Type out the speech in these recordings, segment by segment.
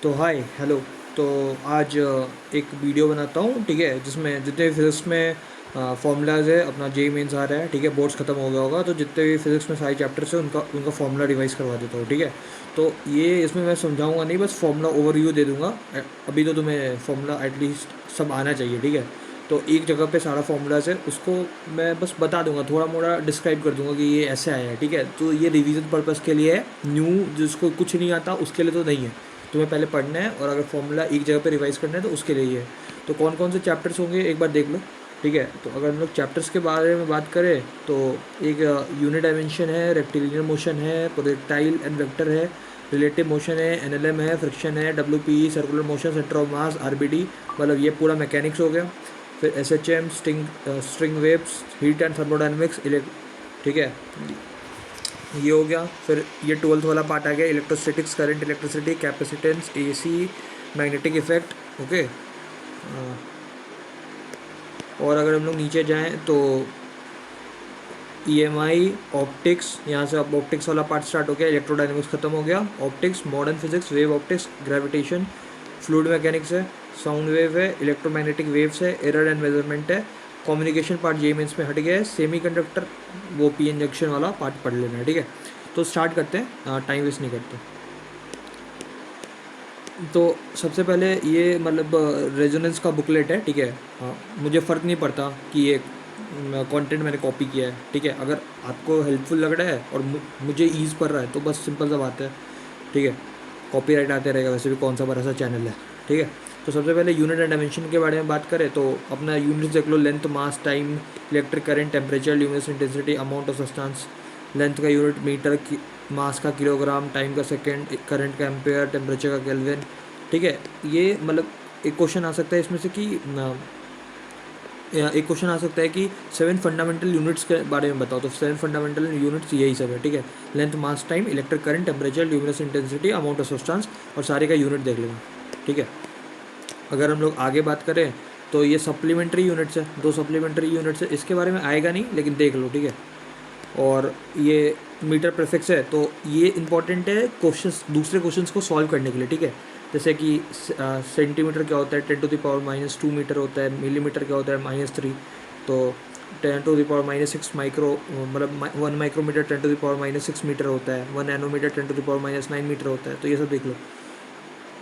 तो hi hello. तो आज एक वीडियो बनाता हूँ, ठीक है, जिसमें जितने भी फिज़िक्स में फार्मूलाज है, अपना जे मेंस आ रहा है, ठीक है, बोर्ड्स ख़त्म हो गया होगा, तो जितने भी फिज़िक्स में सारे चैप्टर्स हैं उनका उनका फार्मूला रिवाइज करवा देता हूँ, ठीक है। तो ये इसमें मैं समझाऊंगा नहीं, बस फार्मूला ओवरव्यू दे दूंगा। अभी तो तुम्हें फार्मूला एटलीस्ट सब आना चाहिए, ठीक है। तो एक जगह पे सारा फार्मूलाज है, उसको मैं बस बता दूंगा, थोड़ा मोड़ा डिस्क्राइब कर दूंगा कि ये ऐसे आया है, ठीक है। तो ये रिवीजन पर्पज़ के लिए है, न्यू जिसको कुछ नहीं आता उसके लिए तो नहीं है। तुम्हें पहले पढ़ना है, और अगर फॉर्मूला एक जगह पे रिवाइज करना है तो उसके लिए ही है। तो कौन कौन से चैप्टर्स होंगे एक बार देख लो, ठीक है। तो अगर हम लोग चैप्टर्स के बारे में बात करें तो एक यूनिट डायमेंशन है, रेक्टिलिनियर मोशन है, प्रोजेक्टाइल एंड वेक्टर है, रिलेटिव मोशन है, एनएलएम है, फ्रिक्शन है, WP, circular motion, centre of mass, RBD, मतलब ये पूरा मैकेनिक्स हो गया। फिर SHM, string waves, heat and thermodynamics, ठीक है, ये हो गया। फिर ये 12th वाला पार्ट आ गया, electrostatics, current, electricity, capacitance, AC, magnetic effect, okay. और अगर हम लोग नीचे जाएं तो ईएमआई, ऑप्टिक्स, यहाँ से अब ऑप्टिक्स वाला पार्ट स्टार्ट हो गया, इलेक्ट्रोडायनेमिक्स खत्म हो गया, optics, modern physics, wave optics, gravitation, fluid mechanics है, साउंड वेव है, इलेक्ट्रोमैग्नेटिक वेव्स है, एरर एंड मेजरमेंट है, कम्युनिकेशन पार्ट जे मेंस में हट गया है, सेमीकंडक्टर वो पी एन जंक्शन वाला पार्ट पढ़ लेना है, ठीक है। तो स्टार्ट करते हैं, टाइम वेस्ट नहीं करते। तो सबसे पहले ये मतलब रेजोनेंस का बुकलेट है, ठीक है। हाँ, मुझे फ़र्क नहीं पड़ता कि ये कंटेंट मैंने कॉपी किया है, ठीक है। अगर आपको हेल्पफुल लग रहा है और मुझे ईज़ पड़ रहा है तो बस सिंपल सा बात है, ठीक है। कॉपीराइट आते रहेगा, वैसे भी कौन सा बड़ा सा चैनल है, ठीक है। तो सबसे पहले यूनिट एंड डायमेंशन के बारे में बात करें तो अपना यूनिट देख लो, length, mass, time, electric current, temperature, luminous intensity, amount of substance. Length का यूनिट मीटर, मास का किलोग्राम, टाइम का सेकेंड, करंट का एम्पेयर, टेम्परेचर का केल्विन, ठीक है। ये मतलब एक क्वेश्चन आ सकता है इसमें से कि एक क्वेश्चन आ सकता है कि 7 फंडामेंटल यूनिट्स के बारे में बताओ, तो 7 फंडामेंटल यूनिट्स यही सब है, ठीक है। Length, mass, time, electric current, temperature, luminous intensity, amount of substance, और सारे का यूनिट देख लेना, ठीक है। अगर हम लोग आगे बात करें तो ये सप्लीमेंट्री यूनिट्स है, 2 सप्लीमेंट्री यूनिट्स है, इसके बारे में आएगा नहीं लेकिन देख लो, ठीक है। और ये मीटर प्रीफिक्स है, तो ये इंपॉर्टेंट है क्वेश्चंस, दूसरे क्वेश्चंस को सॉल्व करने के लिए, ठीक है। जैसे कि सेंटीमीटर क्या होता है, 10⁻⁻2 मीटर होता है, मिलीमीटर क्या होता है, -3, तो 10⁻⁻6 माइक्रो, मतलब 1 माइक्रोमीटर 10⁻⁻6 मीटर होता है, 1 नैनोमीटर 10⁻⁹ मीटर होता है, तो ये सब देख लो,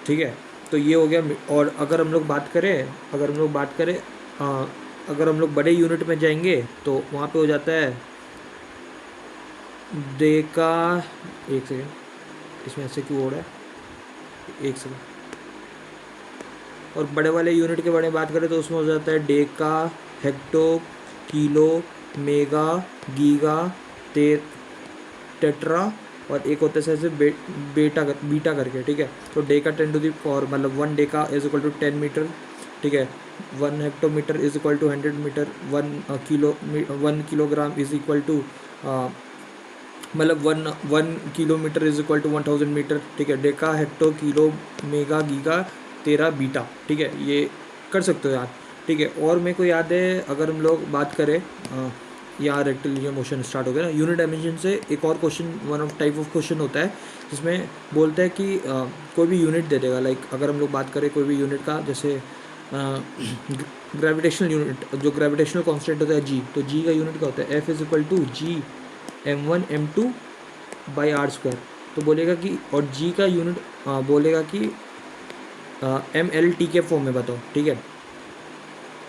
ठीक है। तो ये हो गया। और अगर हम लोग बात करें अगर हम लोग बड़े यूनिट में जाएंगे तो वहाँ पे हो जाता है डेका, एक सेकेंड, इसमें ऐसे क्यों हो रहा है, एक सेकेंड। और बड़े वाले यूनिट के बारे में बात करें तो उसमें हो जाता है deca, hecto, kilo, mega, giga, tetra, और एक होता है ऐसे बीटा करके, ठीक है। तो डेका 10⁻, मतलब 1 deca is equal to 10 metre, ठीक है। 1 hectometre is equal to 100 metre, 1 kilogram is equal to, मतलब 1 kilometre is equal to 1000 metre, ठीक है। Deca, hecto, kilo, mega, giga, tera, beta, ठीक है। ये कर सकते हो यार, ठीक है। और मेरे को याद है अगर हम लोग बात करें, यहाँ रेक्टिलिनियर मोशन स्टार्ट हो गया ना, यूनिट डायमेंशन से एक और question, one of type of question होता है जिसमें बोलता है कि कोई भी यूनिट दे देगा, लाइक अगर हम लोग बात करें कोई भी यूनिट का, जैसे ग्रेविटेशनल यूनिट, जो ग्रेविटेशनल कांस्टेंट होता है जी, तो जी का यूनिट क्या होता है, F is equal to G m1m2/r²। तो बोलेगा कि, और जी का यूनिट बोलेगा कि mlt के फॉर्म में बताओ, ठीक है।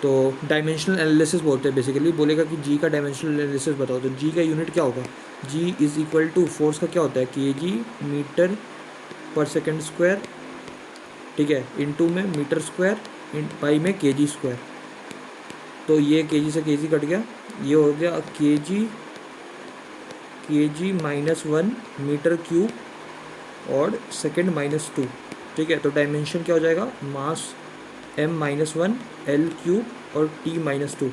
तो डायमेंशनल एनालिसिस बोलते हैं बेसिकली, बोलेगा कि जी का डायमेंशनल एनालिसिस बताओ, तो जी का यूनिट क्या होगा, जी इज इक्वल टू फोर्स का क्या होता है, kg मीटर पर सेकेंड स्क्वायर, ठीक है, इनटू में मीटर स्क्वायर, पाई में kg²। तो ये kg से kg कट गया, ये हो गया kg -1 मीटर क्यूब और सेकेंड -2, ठीक है। तो डायमेंशन क्या हो जाएगा, मास m-1 l³ और t-2।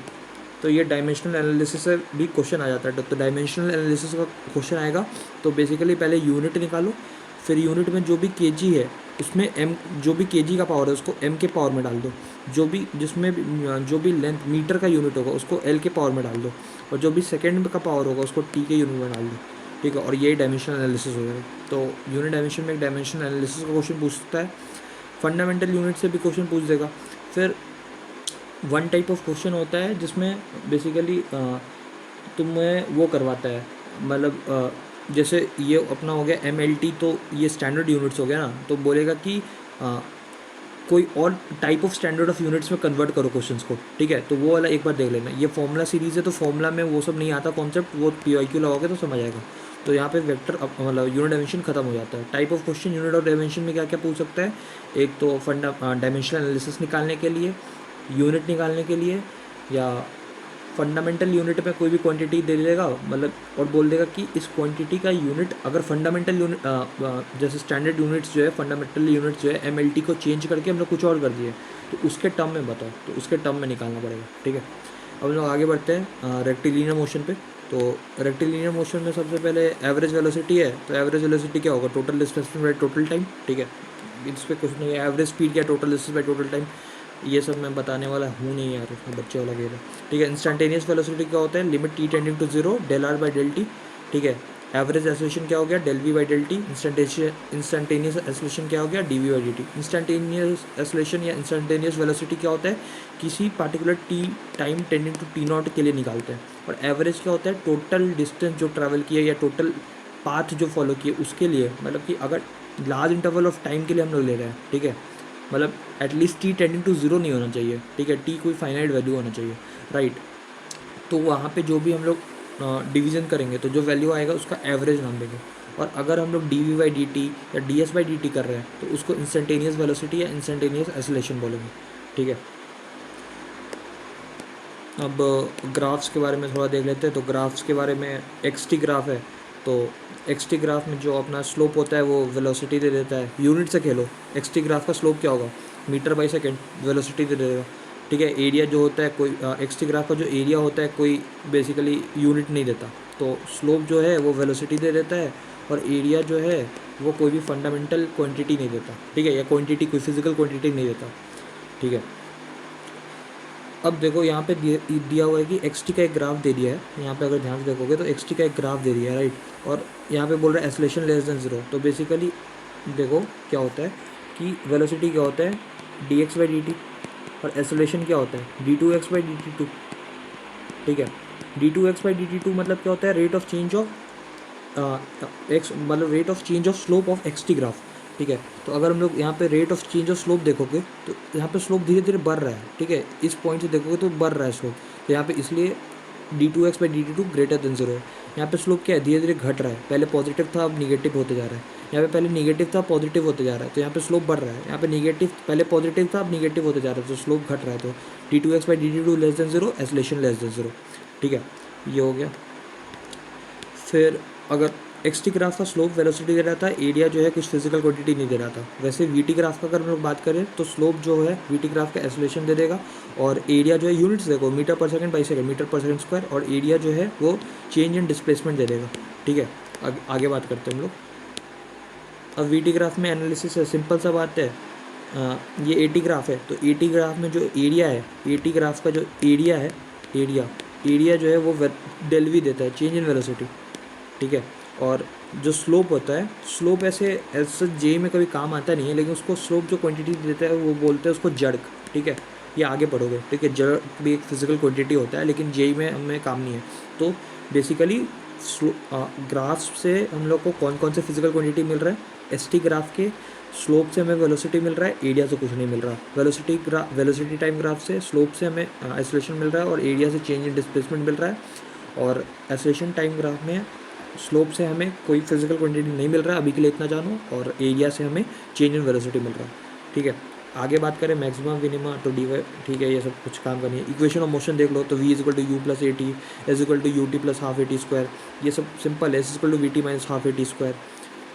तो ये डायमेंशनल एनालिसिस से भी क्वेश्चन आ जाता है। तो डायमेंशनल एनालिसिस का क्वेश्चन आएगा तो बेसिकली पहले यूनिट निकालो, फिर यूनिट में जो भी kg है उसमें m, जो भी kg का पावर है उसको m के पावर में डाल दो, जो भी लेंथ मीटर का यूनिट होगा उसको l के पावर में डाल दो, और जो भी सेकेंड का पावर होगा उसको t के यूनिट में डाल दो, ठीक है। और यही डायमेंशनल एनालिसिस हो जाएगा। तो यूनिट डायमेंशन में एक डायमेंशनल एनालिसिस का क्वेश्चन पूछ सकता है। फंडामेंटल यूनिट से भी क्वेश्चन पूछ देगा। फिर वन टाइप ऑफ क्वेश्चन होता है जिसमें बेसिकली तुम्हें वो करवाता है, मतलब जैसे ये अपना हो गया MLT, तो ये स्टैंडर्ड यूनिट्स हो गया ना, तो बोलेगा कि कोई और type of standard of units में कन्वर्ट करो क्वेश्चंस को, ठीक है। तो वो वाला एक बार देख लेना। ये फॉर्मूला सीरीज़ है तो फॉर्मूला में वो सब नहीं आता कॉन्सेप्ट, वो PYQ लगाओगे तो समझ आएगा। तो यहाँ पे वेक्टर मतलब यूनिट डायमेंशन खत्म हो जाता है। टाइप ऑफ क्वेश्चन यूनिट और डायमेंशन में क्या क्या पूछ सकता है, एक तो डायमेंशनल एनालिसिस निकालने के लिए, यूनिट निकालने के लिए, या फंडामेंटल यूनिट में कोई भी क्वांटिटी दे देगा, मतलब और बोल देगा कि इस क्वांटिटी का यूनिट अगर फंडामेंटल यूनिट जैसे स्टैंडर्ड यूनिट्स जो है, फंडामेंटल यूनिट्स जो है MLT को चेंज करके हम लोग कुछ और कर दिए, तो उसके टर्म में बताओ, तो उसके टर्म में निकालना पड़ेगा, ठीक है। अब हम लोग आगे बढ़ते हैं रेक्टिलिनियर मोशन पे। तो रेक्टिलिनियर मोशन में सबसे पहले एवरेज वेलोसिटी है, तो एवरेज वेलोसिटी क्या होगा, total displacement by total time, ठीक है। इस पर कुछ नहीं है, एवरेज स्पीड क्या, total distance by total time, ये सब मैं बताने वाला हूँ नहीं यार, उसमें बच्चे वाला गेम है, ठीक है। इंस्टेंटेनियस वेलोसिटी क्या होता है, limit T tending to 0 del R by del t, ठीक है। एवरेज एक्सेलरेशन क्या हो गया, del V by del t. Instantaneous acceleration क्या हो गया, dV by dt। Instantaneous acceleration या इंस्टेंटेनियस वेलोसिटी क्या होता है, किसी particular t time tending to T0 के लिए निकालते हैं। और एवरेज क्या होता है, टोटल डिस्टेंस जो ट्रैवल किया या टोटल पाथ जो फॉलो किए उसके लिए, मतलब कि अगर लार्ज इंटरवल ऑफ टाइम के लिए हम लोग ले रहे हैं, ठीक है, मतलब एटलीस्ट T टेंडिंग टू 0 नहीं होना चाहिए, ठीक है, T कोई फाइनाइट वैल्यू होना चाहिए, राइट। तो वहाँ पे जो भी हम लोग डिवीज़न करेंगे तो जो वैल्यू आएगा उसका एवरेज नाम देंगे। और अगर हम लोग dV बाई dt या ds बाई dt कर रहे हैं तो उसको इंस्टेंटेनियस वेलोसिटी या इंस्टेंटेनियस एक्सेलरेशन बोलेंगे, ठीक है। अब ग्राफ्स के बारे में थोड़ा देख लेते हैं। तो ग्राफ्स के बारे में XT ग्राफ है, तो XT ग्राफ में जो अपना स्लोप होता है वो वेलोसिटी दे देता है। यूनिट से खेलो, XT ग्राफ का स्लोप क्या होगा, मीटर बाई सेकेंड, वेलोसिटी दे देगा, ठीक है। एरिया जो होता है कोई XT ग्राफ का जो एरिया होता है कोई बेसिकली यूनिट नहीं देता, तो स्लोप जो है वो वेलोसिटी दे देता है, और एरिया जो है वो कोई भी फंडामेंटल क्वांटिटी नहीं देता, ठीक है, या क्वांटिटी कोई फिजिकल क्वांटिटी नहीं देता, ठीक है। अब देखो यहाँ पे दिया हुआ है कि XT का एक ग्राफ दे दिया है, यहाँ पे अगर ध्यान से देखोगे तो XT का एक ग्राफ दे दिया है, राइट। और यहाँ पे बोल रहा है एक्सेलरेशन लेस देन 0, तो बेसिकली देखो क्या होता है कि वेलोसिटी क्या होता है, dx बाई dt, और एक्सेलरेशन क्या होता है, d2x बाई dt2, ठीक है। d2x बाई dt2 मतलब क्या होता है, rate of change of x, मतलब rate of change of slope of XT graph, ठीक है। तो अगर हम लोग यहाँ पे rate of change of slope देखोगे तो यहाँ पे स्लोप धीरे धीरे बढ़ रहा है, ठीक है, इस पॉइंट से देखोगे तो बढ़ रहा है स्लोप, तो यहाँ पे इसलिए d2x by dt2 greater than 0 है। यहाँ पे स्लोप क्या है, धीरे धीरे घट रहा है, पहले पॉजिटिव था अब निगेटिव होते जा रहा है, यहाँ पे पहले निगेटिव था पॉजिटिव होते जा रहा है, तो यहाँ पे स्लोप बढ़ रहा है। यहाँ पे निगेटिव, पहले पॉजिटिव था अब निगेटिव होते जा रहा है, तो स्लोप घट रहा है, तो d2x by dt2 less than 0, acceleration less than 0, ठीक है, ये हो गया। फिर अगर XT ग्राफ का स्लोप वेलोसिटी दे रहा था, एरिया जो है कुछ फिजिकल क्वांटिटी नहीं दे रहा था। वैसे VT ग्राफ का अगर हम लोग बात करें तो स्लोप जो है VT ग्राफ का एक्सेलरेशन दे देगा, और एरिया जो है यूनिट्स देखो मीटर पर सेकंड बाई सेकंड, मीटर पर सेकंड स्क्वायर, और एरिया जो है वो चेंज इन डिस्प्लेसमेंट दे देगा, ठीक है। आगे बात करते हैं हम लोग। अब VT ग्राफ में एनालिसिस है, सिंपल सा बात है, ये AT ग्राफ है, तो AT ग्राफ में जो एरिया है, AT ग्राफ का जो एरिया है, एरिया जो है वो डेल V देता है, चेंज इन वेलोसिटी, ठीक है। और जो स्लोप होता है, स्लोप ऐसे जे में कभी काम आता नहीं है, लेकिन उसको स्लोप जो क्वांटिटी देता है वो बोलते हैं उसको जड़क, ठीक है, ये आगे पढ़ोगे, ठीक है। जड़क भी एक फिजिकल क्वांटिटी होता है लेकिन जे में हमें काम नहीं है। तो बेसिकली ग्राफ से हम लोग को कौन कौन से फिजिकल क्वांटिटी मिल रहा है, ST ग्राफ के स्लोप से हमें वेलोसिटी मिल रहा है, एरिया से कुछ नहीं मिल रहा। वेलोसिटी टाइम ग्राफ से स्लोप से हमें एक्सेलरेशन मिल रहा है, और एरिया से चेंज इन डिस्प्लेसमेंट मिल रहा है। और एक्सेलरेशन टाइम ग्राफ में स्लोप से हमें कोई फिजिकल क्वांटिटी नहीं मिल रहा है, अभी के लिए इतना जानो, और एरिया से हमें चेंज इन वेलोसिटी मिल रहा है, ठीक है। आगे बात करें मैक्सिमम मिनिमा तो dy, ठीक है, ये सब कुछ काम करनी है। इक्वेशन ऑफ मोशन देख लो, तो v equal to u plus AT s equal to UT plus half AT square, ये सब सिंपल है। s equal to VT minus half AT square,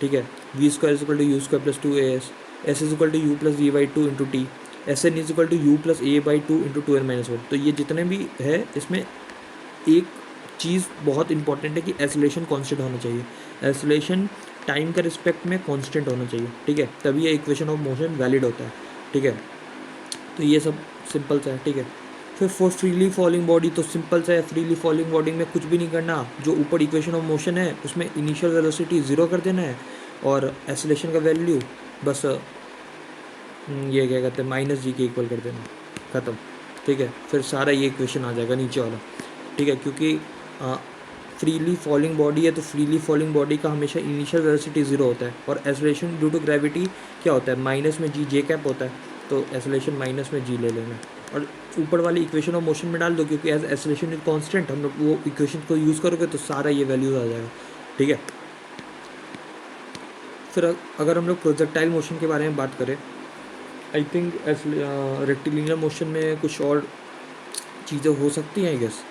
ठीक है। v square is equal to u square plus 2as, s is equal to u plus v by 2 into t, Sn is equal to u plus a by 2 into 2n minus 1। तो ये जितने भी है इसमें एक चीज़ बहुत इंपॉर्टेंट है कि एक्सेलरेशन कांस्टेंट होना चाहिए, एक्सेलरेशन टाइम के रिस्पेक्ट में कांस्टेंट होना चाहिए, ठीक है, तभी ये इक्वेशन ऑफ मोशन वैलिड होता है, ठीक है। तो ये सब सिंपल सा है, ठीक है। फिर फॉर फ्रीली फॉलिंग बॉडी तो सिंपल सा है, फ्रीली फॉलिंग बॉडी में कुछ भी नहीं करना, जो ऊपर इक्वेशन ऑफ मोशन है उसमें इनिशियल वेलोसिटी 0 कर देना है, और एक्सेलरेशन का वैल्यू बस ये क्या कहते हैं माइनस जी के इक्वल कर देना, ख़त्म। ठीक है, फिर सारा ये इक्वेशन आ जाएगा नीचे वाला। ठीक है, क्योंकि फ्रीली फॉलिंग बॉडी है तो फ्रीली फॉलिंग बॉडी का हमेशा इनिशियल वेलोसिटी ज़ीरो होता है, और एक्सेलरेशन ड्यू टू ग्रेविटी क्या होता है, माइनस में जी जे कैप होता है, तो एक्सेलरेशन माइनस में जी ले लेंगे और ऊपर वाली इक्वेशन ऑफ मोशन में डाल दो, क्योंकि एज एक्सेलरेशन इज कांस्टेंट हम लोग वो इक्वेशन को यूज़ करोगे तो सारा ये वैल्यूज आ जाएगा। ठीक है, फिर अगर हम लोग प्रोजेक्टाइल मोशन के बारे में बात करें, आई थिंक रेक्टिलिनियर मोशन में कुछ और चीज़ें हो सकती हैं आई गेस।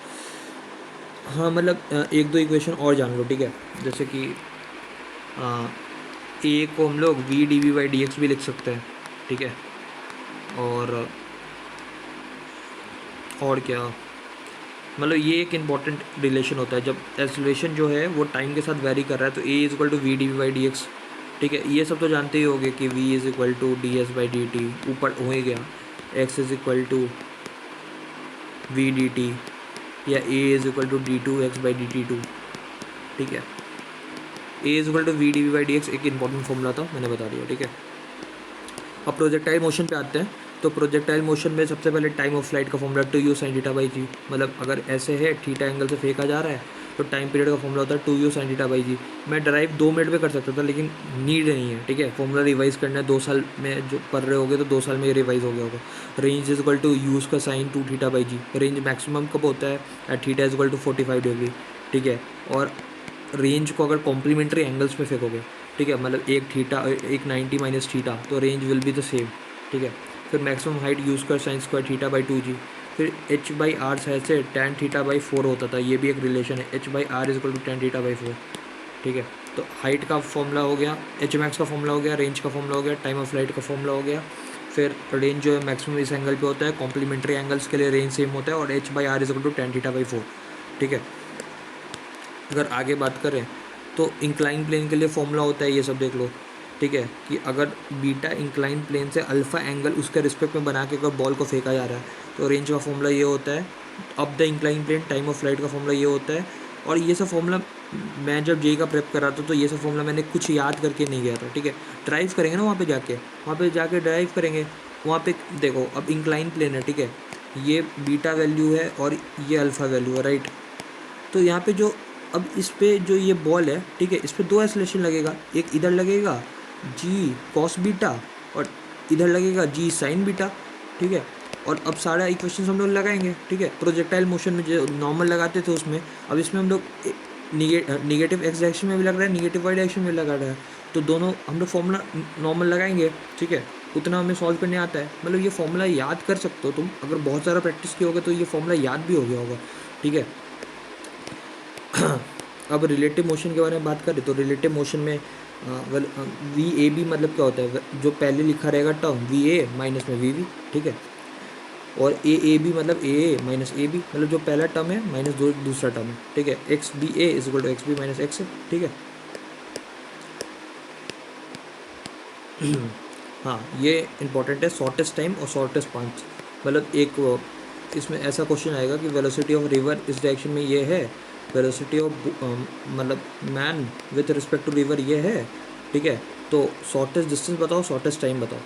हाँ मतलब एक दो इक्वेशन और जान लो। ठीक है, जैसे कि ए को हम लोग v d v by d x भी लिख सकते हैं। ठीक है, और क्या, मतलब ये एक इम्पॉर्टेंट रिलेशन होता है जब एक्सेलरेशन जो है वो टाइम के साथ वेरी कर रहा है, तो A is equal to v d v by d x. ठीक है, ये सब तो जानते ही होंगे कि v is equal to d s by d t, ऊपर हो ही गया, x is equal to v d t, या a is equal to d two x by d t two. ठीक है, a is equal to v d v by d x एक important formula था, मैंने बता दिया। ठीक है, अब प्रोजेक्टाइल मोशन पे आते हैं। तो प्रोजेक्टाइल मोशन में सबसे पहले टाइम ऑफ फ्लाइट का formula two u sine theta by g, मतलब अगर ऐसे है थीटा एंगल से फेंका जा रहा है तो टाइम पीरियड का फॉर्मूला होता है two u sine theta by g. मैं ड्राइव 2 मिनट में कर सकता था, लेकिन नीड नहीं है। ठीक है, फॉर्मूला रिवाइज करना है, 2 साल में जो पढ़ रहे होगे तो 2 साल में ये रिवाइज हो गया होगा। Range is equal to use का sine two theta by g. Range maximum कब होता है, at theta is equal to 45 degree. ठीक है, और रेंज को अगर कॉम्प्लीमेंट्री एंगल्स में फेंकोगे, ठीक है, मतलब एक थीटा एक 90 माइनस थीटा, तो range will be the same. ठीक है, फिर मैक्सिमम हाइट यूज़ कर sine square theta by two g. फिर एच बाई आर से टेन थीटा बाई 4 होता था, ये भी एक रिलेशन है, h by r is equal to tan theta by 4। ठीक है, तो हाइट का फॉर्मूला हो गया, एच मैक्स का फॉर्मूला हो गया, रेंज का फॉर्मूला हो गया, टाइम ऑफ फ्लाइट का फॉर्मूला हो गया। फिर रेंज जो है मैक्सिमम इस एंगल पे होता है, कॉम्प्लीमेंट्री एंगल्स के लिए रेंज सेम होता है, और h by r is equal to tan theta by 4। ठीक है, अगर आगे बात करें तो इंक्लाइन प्लेन के लिए फॉर्मूला होता है, ये सब देख लो। ठीक है, कि अगर बीटा इंक्लाइन प्लेन से अल्फ़ा एंगल उसके रिस्पेक्ट में बना के अगर बॉल को फेंका जा रहा है तो रेंज का फॉर्मूला ये होता है। अब the incline plane time of flight का फॉर्मूला ये होता है। और ये सब फॉर्मूला मैं जब जेई का प्रेप कर रहा था तो ये सब फॉर्मूला मैंने कुछ याद करके नहीं गया था। ठीक है, ड्राइव करेंगे ना वहाँ पे जाके ड्राइव करेंगे। वहाँ पे देखो अब इंक्लाइन प्लेन है, ठीक है, ये बीटा वैल्यू है और ये अल्फ़ा वैल्यू है, राइट। तो यहाँ पे जो अब इस पे जो ये बॉल है, ठीक है, इस पे 2 एक्सेलरेशन लगेगा, एक इधर लगेगा जी कॉस बीटा और इधर लगेगा जी साइन बीटा। ठीक है, और अब सारा इक्वेशन हम लोग लगाएंगे। ठीक है, प्रोजेक्टाइल मोशन में जो नॉर्मल लगाते थे उसमें, अब इसमें हम लोग निगेटिव एक्स डायरेक्शन में भी लग रहा है, निगेटिव वाई डायरेक्शन में लगा रहा है, तो दोनों हम लोग फॉर्मूला नॉर्मल लगाएंगे। ठीक है, उतना हमें सॉल्व करने आता है, मतलब ये फॉर्मूला याद कर सकते हो तुम, अगर बहुत सारा प्रैक्टिस किया होगा तो ये फॉर्मूला याद भी हो गया होगा। ठीक है, अब रिलेटिव मोशन के बारे में बात करें तो रिलेटिव मोशन में वी ए बी मतलब क्या होता है, जो पहले लिखा रहेगा टर्म वी ए माइनस में वी बी। ठीक है, और ए बी मतलब ए माइनस ए बी, मतलब जो पहला टर्म है माइनस दूसरा टर्म है। ठीक है, x b a is equal to x b minus x. ठीक है, हाँ ये इंपॉर्टेंट है, शॉर्टेस्ट टाइम और शॉर्टेस्ट पाथ। मतलब एक इसमें ऐसा क्वेश्चन आएगा कि वेलोसिटी ऑफ रिवर इस डायरेक्शन में ये है, वेलोसिटी ऑफ मतलब man with respect to river ये है। ठीक है, तो शॉर्टेस्ट डिस्टेंस बताओ, शॉर्टेस्ट टाइम बताओ।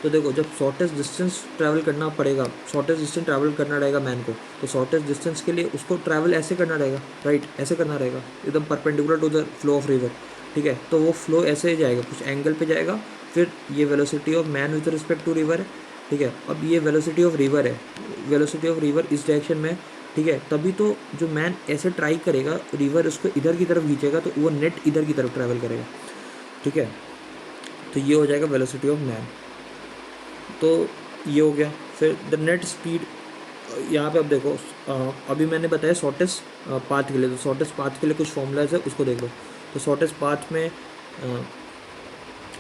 तो देखो जब शॉर्टेस्ट डिस्टेंस ट्रैवल करना पड़ेगा, शॉर्टेस्ट डिस्टेंस ट्रैवल करना रहेगा मैन को, तो शॉर्टेस्ट डिस्टेंस के लिए उसको ट्रैवल ऐसे करना रहेगा, राइट, ऐसे करना रहेगा एकदम perpendicular to the flow of river. ठीक है, तो वो फ्लो ऐसे ही जाएगा, कुछ एंगल पे जाएगा। फिर ये velocity of man with respect to river है। ठीक है, अब ये वेलोसिटी ऑफ रिवर है, वेलोसिटी ऑफ रिवर इस डायरेक्शन में। ठीक है, तभी तो जो मैन ऐसे ट्राई करेगा, रिवर उसको इधर की तरफ खींचेगा तो वो नेट इधर की तरफ ट्रैवल करेगा। ठीक है, तो ये हो जाएगा वेलोसिटी ऑफ मैन। तो ये हो गया। फिर द नेट स्पीड, यहाँ पे अब देखो अभी मैंने बताया शॉर्टेस्ट पाथ के लिए, तो शॉर्टेस्ट पाथ के लिए कुछ फॉर्मूलाज है उसको देख लो। तो शॉर्टेस्ट पाथ में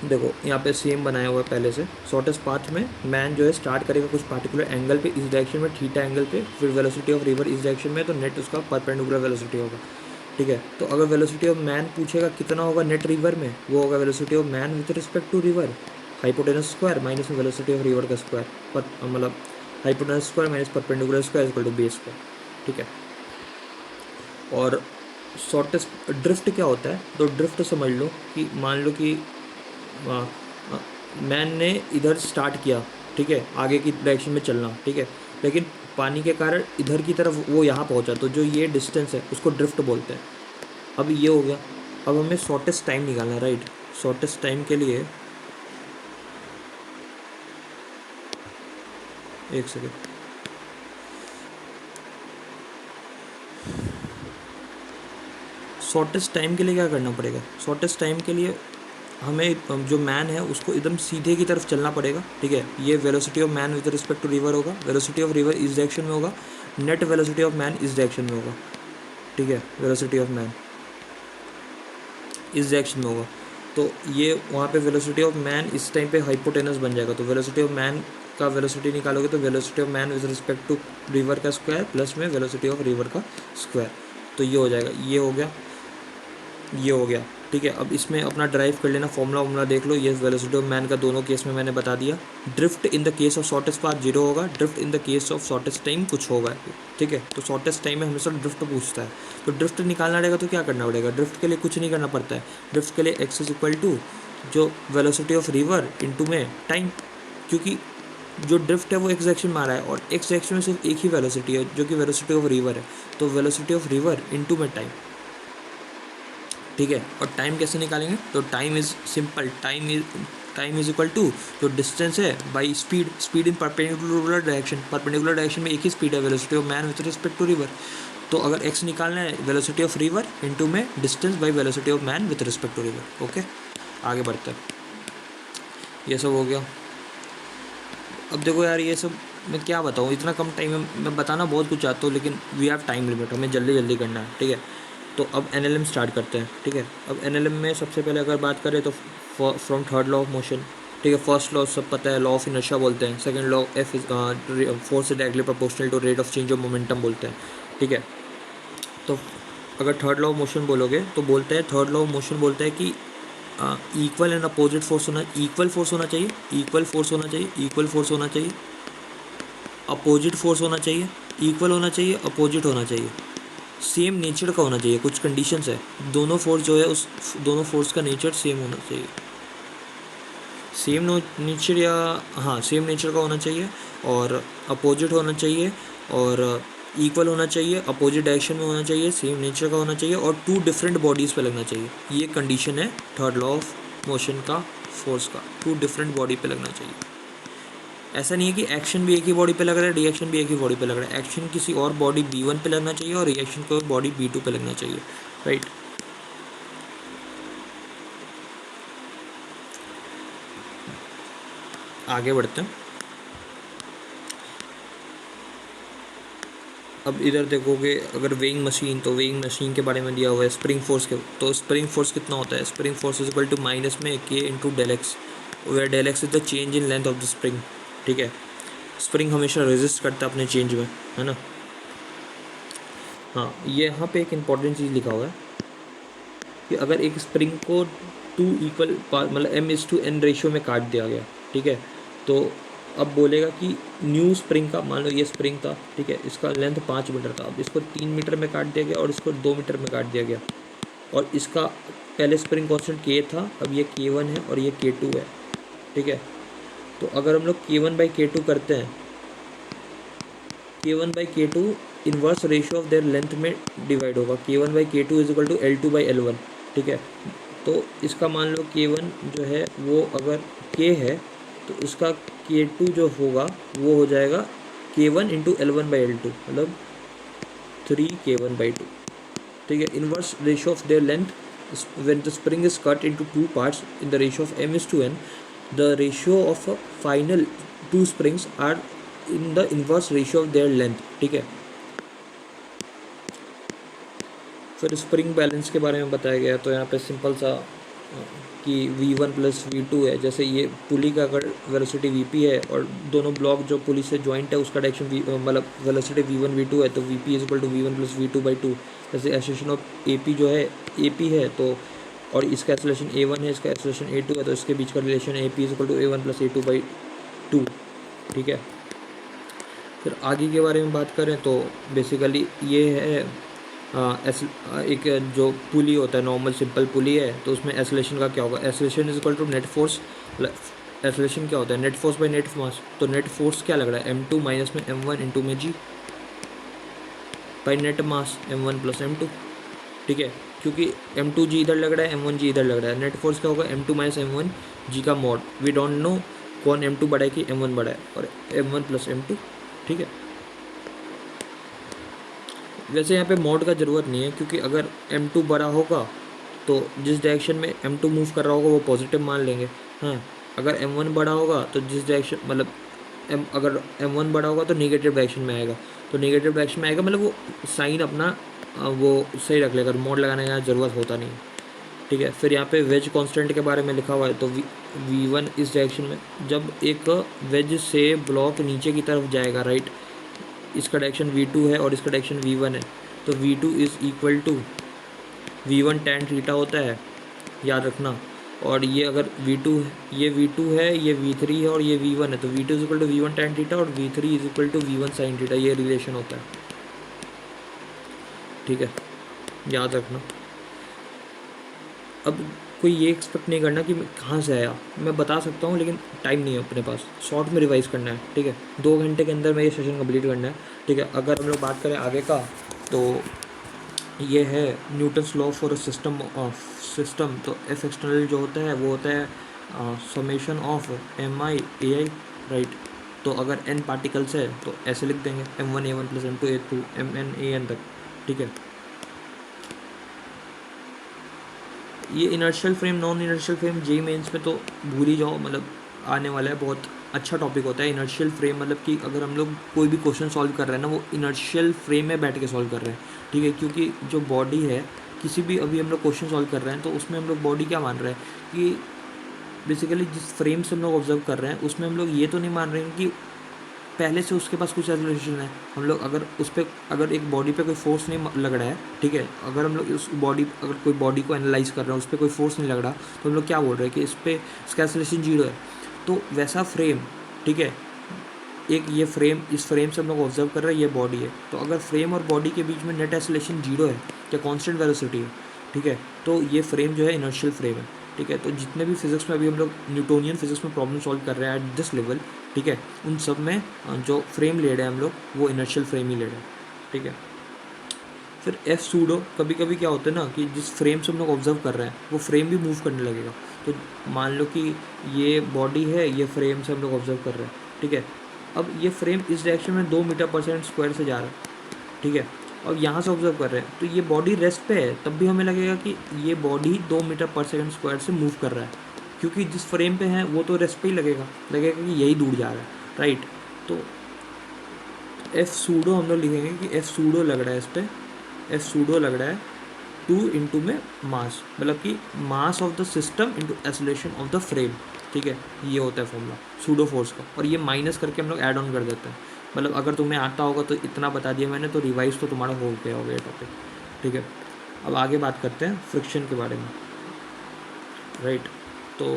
देखो यहाँ पे सेम बनाया हुआ है पहले से। शॉर्टेस्ट पाथ में मैन जो है स्टार्ट करेगा कुछ पार्टिकुलर एंगल पे, इस डायरेक्शन में थीटा एंगल पे, फिर वेलोसिटी ऑफ रिवर इस डायरेक्शन में, तो नेट उसका परपेंडिकुलर वेलोसिटी होगा। ठीक है, तो अगर वेलोसिटी ऑफ मैन पूछेगा कितना होगा नेट रिवर में, वो होगा velocity of man with respect to river hypotenuse square minus में वेलोसिटी ऑफ रिवर का स्क्वायर, पर मतलब hypotenuse square minus perpendicular square equal to base square. ठीक है, और शॉर्टेस्ट ड्रिफ्ट क्या होता है, तो ड्रिफ्ट समझ लो कि मान लो कि मैन ने इधर स्टार्ट किया, ठीक है, आगे की डायरेक्शन में चलना, ठीक है, लेकिन पानी के कारण इधर की तरफ वो यहाँ पहुँचा, तो जो ये डिस्टेंस है उसको ड्रिफ्ट बोलते हैं। अब ये हो गया। अब हमें शॉर्टेस्ट टाइम निकालना है, राइट। शॉर्टेस्ट टाइम के लिए एक सेकेंड, शॉर्टेस्ट टाइम के लिए क्या करना पड़ेगा? शॉर्टेस्ट टाइम के लिए हमें जो मैन है उसको एकदम सीधे की तरफ चलना पड़ेगा, ठीक है। ये velocity of man with respect to river होगा, वेलोसिटी ऑफ रिवर इस डायरेक्शन में होगा, नेट वेलोसिटी ऑफ मैन इस डायरेक्शन में होगा, ठीक है। वेलोसिटी ऑफ मैन इस डायरेक्शन में होगा, तो ये वहाँ पे वेलोसिटी ऑफ मैन इस टाइम पे हाइपोटेनस बन जाएगा। तो वेलोसिटी ऑफ मैन का वेलोसिटी निकालोगे तो velocity of man with respect to river का स्क्वायर प्लस में वेलोसिटी ऑफ रिवर का स्क्वायर, तो ये हो जाएगा। ये हो गया, ये हो गया, ठीक है। अब इसमें अपना ड्राइव कर लेना, फॉर्मूला देख लो। ये वेलोसिटी ऑफ मैन का दोनों केस में मैंने बता दिया। Drift in the case of shortest path 0 होगा, drift in the case of shortest time कुछ होगा, ठीक है। तो शॉर्टेस्ट टाइम में हमेशा ड्रिफ्ट पूछता है, तो ड्रिफ्ट निकालना पड़ेगा। तो क्या करना पड़ेगा? ड्रिफ्ट के लिए कुछ नहीं करना पड़ता है। ड्रिफ्ट के लिए एक्स इज इक्वल टू जो वेलोसिटी ऑफ रिवर इंटू में टाइम, क्योंकि जो ड्रिफ्ट है वो एक्स डायरेक्शन में आ रहा है और एक्स डायरेक्शन में सिर्फ एक ही वेलोसिटी है जो कि वेलोसिटी ऑफ रिवर है, तो वेलोसिटी ऑफ रिवर इंटू में टाइम, ठीक है। और टाइम कैसे निकालेंगे? तो time is simple, time is equal to जो डिस्टेंस है by speed, speed in perpendicular direction, perpendicular direction में एक ही स्पीड है, velocity of man with respect to river. तो अगर एक्स निकालना है, वेलोसिटी ऑफ रिवर इंटू में distance by velocity of man with respect to river. Okay, आगे बढ़ते हैं। ये सब हो गया। अब देखो यार, ये सब मैं क्या बताऊँ, इतना कम टाइम में मैं बताना बहुत कुछ चाहता हूँ, लेकिन वी हैव टाइम लिमिट, हमें जल्दी जल्दी करना है, ठीक है। तो अब एनएलएम स्टार्ट करते हैं, ठीक है। अब एनएलएम में सबसे पहले अगर बात करें तो from third law of motion, ठीक है। फर्स्ट लॉ सब पता है, लॉ ऑफ इनर्शिया बोलते हैं। Second law F is force is directly proportional to rate of change of momentum बोलते हैं, ठीक है। तो अगर थर्ड लॉ ऑफ मोशन बोलोगे तो बोलते हैं, थर्ड लॉ ऑफ मोशन बोलता है कि इक्वल एंड अपोजिट फोर्स होना, इक्वल फोर्स होना चाहिए, इक्वल फोर्स होना चाहिए, इक्वल फोर्स होना चाहिए, अपोजिट फोर्स होना चाहिए, इक्वल होना चाहिए, अपोजिट होना चाहिए, सेम नेचर का होना चाहिए। कुछ कंडीशंस है, दोनों फोर्स जो है उस दोनों फोर्स का नेचर सेम होना चाहिए, सेम नेचर या हाँ सेम नेचर का होना चाहिए, और अपोजिट होना चाहिए, और इक्वल होना चाहिए, अपोजिट डायरेक्शन में होना चाहिए, सेम नेचर का होना चाहिए, और टू डिफरेंट बॉडीज़ पे लगना चाहिए। ये कंडीशन है थर्ड लॉ ऑफ मोशन का, फोर्स का, टू डिफरेंट बॉडी पे लगना चाहिए। ऐसा नहीं है कि एक्शन भी एक ही बॉडी पे लग रहा है, रिएक्शन भी एक ही बॉडी पे लग रहा है। एक्शन किसी और बॉडी B1 पे लगना चाहिए और रिएक्शन को बॉडी B2 पे लगना चाहिए, राइट। आगे बढ़ते हैं। अब इधर देखोगे अगर वेइंग मशीन, तो वेइंग मशीन के बारे में दिया हुआ है स्प्रिंग फोर्स के। तो स्प्रिंग फोर्स कितना होता है? Spring force is equal to minus में K into del x, where del x is the change in length of the spring, ठीक है। स्प्रिंग हमेशा रेजिस्ट करता है अपने चेंज में, है ना। हाँ, ये यहाँ पे एक इम्पॉर्टेंट चीज़ लिखा हुआ है कि अगर एक स्प्रिंग को टू इक्वल मतलब M/N रेशियो में काट दिया गया, ठीक है, तो अब बोलेगा कि न्यू स्प्रिंग का, मान लो ये स्प्रिंग था, ठीक है, इसका लेंथ 5 मीटर था, अब इसको 3 मीटर में काट दिया गया और इसको 2 मीटर में काट दिया गया, और इसका पहले स्प्रिंग कांस्टेंट K था, अब ये K1 है और ये K2 है, ठीक है। तो अगर हम लोग K1/K2 करते हैं, K1/K2 inverse ratio of their length में डिवाइड होगा। K1/K2 is equal to L2/L1, ठीक है। तो इसका मान लो K1 जो है वो अगर K है तो उसका K2 जो होगा वो हो जाएगा K1 इंटू L1/L2, मतलब 3K1/2, ठीक है। Inverse ratio of their length when the spring is cut into two parts in the ratio of M/N, the ratio of final two springs are in the inverse ratio of their length, ठीक है। फिर spring balance के बारे में बताया गया, तो यहाँ पे सिंपल सा कि V1 प्लस V2 है। जैसे ये पुली का अगर वेलोसिटी Vp है और दोनों ब्लॉक जो पुली से जॉइंट है उसका डायरेक्शन मतलब वेलोसिटी V1 V2 है, तो Vp is equal to V1 plus V2/2। जैसे एक्सेलरेशन ऑफ AP जो है AP है, तो और इसका एक्सेलरेशन A1 है, इसका एक्सेलरेशन A2 है, तो इसके बीच का relation AP is equal to A1 plus A2/2, ठीक है। फिर आगे के बारे में बात करें तो बेसिकली ये है एक जो पुली होता है, नॉर्मल सिंपल पुली है, तो उसमें एक्सेलरेशन का क्या होगा? Acceleration is equal to net force acceleration क्या होता है, net force by net mass. तो नेट फोर्स क्या लग रहा है, m2 माइनस में m1 इंटू में g by net mass m1 plus m2, ठीक है, क्योंकि m2 g इधर लग रहा है, m1 g इधर लग रहा है। नेट फोर्स क्या होगा, m2 माइनस m1 g का मॉड, वी डोंट नो कौन m2 बड़ा है कि m1 बड़ा है, और m1 प्लस m2, ठीक है। वैसे यहाँ पे मॉड का ज़रूरत नहीं है, क्योंकि अगर m2 बड़ा होगा तो जिस डायरेक्शन में m2 मूव कर रहा होगा वो पॉजिटिव मान लेंगे। हाँ, अगर m1 बड़ा होगा तो जिस डायरेक्शन मतलब अगर m1 बड़ा होगा तो नेगेटिव डायरेक्शन में आएगा, तो नेगेटिव डायरेक्शन में आएगा मतलब वो साइन अपना वो सही रख लेगा, मॉड लगाने का ज़रूरत होता नहीं, ठीक है। फिर यहाँ पे वेज कांस्टेंट के बारे में लिखा हुआ है, तो v1 इस डायरेक्शन में, जब एक वेज से ब्लॉक नीचे की तरफ जाएगा, राइट, इसका डायरेक्शन v2 है और इसका डायरेक्शन v1 है, तो v2 is equal to v1 tan theta होता है, याद रखना। और ये अगर v2 ये v2 है, ये v3 है और ये v1 है, तो v2 is equal to v1 tan theta और v3 is equal to v1 sin theta, ये रिलेशन होता है, ठीक है, याद रखना। अब कोई ये एक्सपेक्ट नहीं करना कि मैं कहाँ से आया, मैं बता सकता हूँ लेकिन टाइम नहीं है अपने पास, शॉर्ट में रिवाइज़ करना है, ठीक है, 2 घंटे के अंदर में ये सेशन कंप्लीट करना है, ठीक है। अगर हम लोग बात करें आगे का, तो ये है Newton's law for a system of system. तो एफ एक्सटर्नल जो होता है वो होता है summation of mi ai, right. तो अगर n पार्टिकल्स है तो ऐसे लिख देंगे m1 a1 plus m2 a2 mn an तक, ठीक है। ये inertial frame, non inertial frame JEE mains में तो भूल ही जाओ, मतलब आने वाला है, बहुत अच्छा टॉपिक होता है इनर्शियल फ्रेम। मतलब कि अगर हम लोग कोई भी क्वेश्चन सॉल्व कर रहे हैं ना, वो इनर्शियल फ्रेम में बैठ के सॉल्व कर रहे हैं, ठीक है, क्योंकि जो बॉडी है, किसी भी अभी हम लोग क्वेश्चन सॉल्व कर रहे हैं तो उसमें हम लोग बॉडी क्या मान रहे हैं कि बेसिकली जिस फ्रेम से हम लोग ऑब्जर्व कर रहे हैं उसमें हम लोग ये तो नहीं मान रहे हैं कि पहले से उसके पास कुछ एक्सेलरेशन है। हम लोग अगर उस पर अगर एक बॉडी पे कोई फोर्स नहीं लग रहा है, ठीक है, अगर हम लोग उस बॉडी अगर कोई बॉडी को एनालाइज कर रहे हैं, उस पर कोई फोर्स नहीं लग रहा, तो हम लोग क्या बोल रहे हैं कि इस पर इसका एक्सेलरेशन 0 है। तो वैसा फ्रेम, ठीक है, एक ये फ्रेम, इस फ्रेम से हम लोग ऑब्जर्व कर रहे हैं, ये बॉडी है, तो अगर फ्रेम और बॉडी के बीच में नेट एक्सेलरेशन 0 है या कांस्टेंट वेलोसिटी है, ठीक है, तो ये फ्रेम जो है इनर्शियल फ्रेम है, ठीक है। तो जितने भी फिजिक्स में अभी हम लोग न्यूटोनियन फिजिक्स में प्रॉब्लम सॉल्व कर रहे हैं एट दिस लेवल, ठीक है, उन सब में जो फ्रेम ले रहे हैं हम लोग वो इनर्शियल फ्रेम ही ले रहे हैं, ठीक है। फिर एफ सूडो, कभी कभी क्या होता है ना कि जिस फ्रेम से हम लोग ऑब्जर्व कर रहे हैं वो फ्रेम भी मूव करने लगेगा। तो मान लो कि ये बॉडी है, ये फ्रेम से हम लोग ऑब्जर्व कर रहे हैं, ठीक है। अब ये फ्रेम इस डायरेक्शन में 2 मीटर पर सेकंड स्क्वायर से जा रहा है, ठीक है, और यहाँ से ऑब्जर्व कर रहे हैं, तो ये बॉडी रेस्ट पे है, तब भी हमें लगेगा कि ये बॉडी 2 मीटर पर सेकंड स्क्वायर से मूव कर रहा है, क्योंकि जिस फ्रेम पे है वो तो रेस्ट पे ही लगेगा कि यही दूर जा रहा है, राइट। तो एफ सूडो हम लोग लिखेंगे कि एफ सूडो लग रहा है इस पर, एफ सूडो लग रहा है 2 इंटू में मास, मतलब कि mass of the system into acceleration of the frame, ठीक है, ये होता है फॉर्मूला सूडो फोर्स का। और ये माइनस करके हम लोग ऐड ऑन कर देते हैं, मतलब अगर तुम्हें आता होगा तो इतना बता दिया मैंने, तो रिवाइज तो तुम्हारा हो गया होगा ये टॉपिक, ठीक है। अब आगे बात करते हैं फ्रिक्शन के बारे में, राइट। तो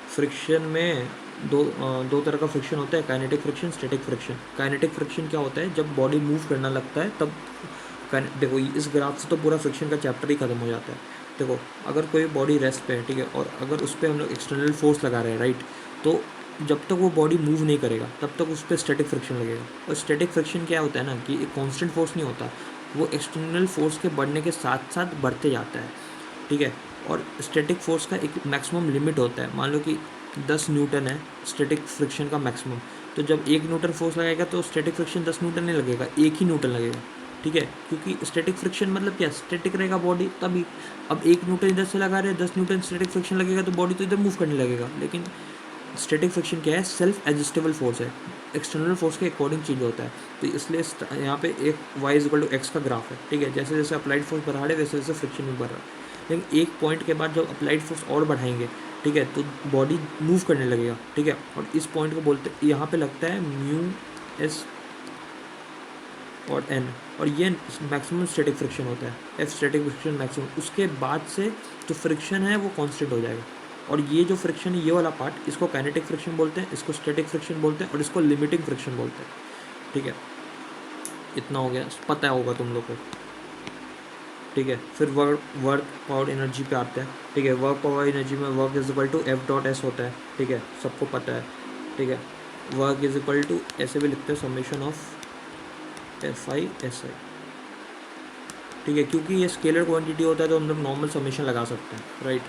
फ्रिक्शन में दो तरह का फ्रिक्शन होता है, kinetic friction, static friction. Kinetic friction क्या होता है, जब बॉडी मूव करना लगता है तब देखो इस ग्राफ से तो पूरा फ्रिक्शन का चैप्टर ही खत्म हो जाता है। देखो अगर कोई बॉडी रेस्ट पे है, ठीक है, और अगर उस पर हम लोग एक्सटर्नल फोर्स लगा रहे हैं, राइट, तो जब तक वो बॉडी मूव नहीं करेगा तब तक उस पर स्टैटिक फ्रिक्शन लगेगा। और स्टैटिक फ्रिक्शन क्या होता है ना कि एक कांस्टेंट फोर्स नहीं होता, वो एक्सटर्नल फोर्स के बढ़ने के साथ साथ बढ़ते जाता है, ठीक है। और स्टैटिक फोर्स का एक मैक्सिमम लिमिट होता है, मान लो कि 10 न्यूटन है स्टैटिक फ्रिक्शन का मैक्सिमम, तो जब 1 न्यूटन फोर्स लगेगा तो स्टैटिक फ्रिक्शन 10 न्यूटन नहीं लगेगा, 1 ही न्यूटन लगेगा, ठीक है, क्योंकि स्टैटिक फ्रिक्शन मतलब क्या, स्टैटिक रहेगा बॉडी तभी। अब 1 न्यूटन इधर से लगा रहे हैं, 10 न्यूटन स्टैटिक फ्रिक्शन लगेगा तो बॉडी तो इधर मूव करने लगेगा। लेकिन स्टैटिक फ्रिक्शन क्या है, सेल्फ एडजस्टेबल फोर्स है, एक्सटर्नल फोर्स के अकॉर्डिंग चेंज होता है। तो इसलिए यहाँ पे एक y इक्वल टू एक्स का ग्राफ है, ठीक है, जैसे जैसे अप्लाइड फोर्स बढ़ा रहे हैं वैसे वैसे फ्रिक्शन भी बढ़ रहा है। लेकिन एक पॉइंट के बाद जब अप्लाइड फोर्स और बढ़ाएंगे, ठीक है, तो बॉडी मूव करने लगेगा, ठीक है। और इस पॉइंट को बोलते हैं, यहाँ पे लगता है म्यू एस और एन, और ये मैक्सिमम स्टैटिक फ्रिक्शन होता है, एफ स्टैटिक फ्रिक्शन मैक्सिमम। उसके बाद से जो फ्रिक्शन है वो कांस्टेंट हो जाएगा। और ये जो फ्रिक्शन है, ये वाला पार्ट, इसको काइनेटिक फ्रिक्शन बोलते हैं, इसको स्टैटिक फ्रिक्शन बोलते हैं और इसको लिमिटिंग फ्रिक्शन बोलते हैं, ठीक है। इतना हो गया, पता होगा तुम लोग को। ठीक है। फिर वर्क पावर एनर्जी पे आते हैं, ठीक है। वर्क पावर एनर्जी में work is equal to F dot s होता है, ठीक है, सबको पता है, ठीक है। वर्क इज इक्वल टू ऐसे भी लिखते हैं summation of F I S I, ठीक है, क्योंकि ये स्केलर क्वांटिटी होता है तो हम लोग नॉर्मल समेशन लगा सकते हैं, राइट।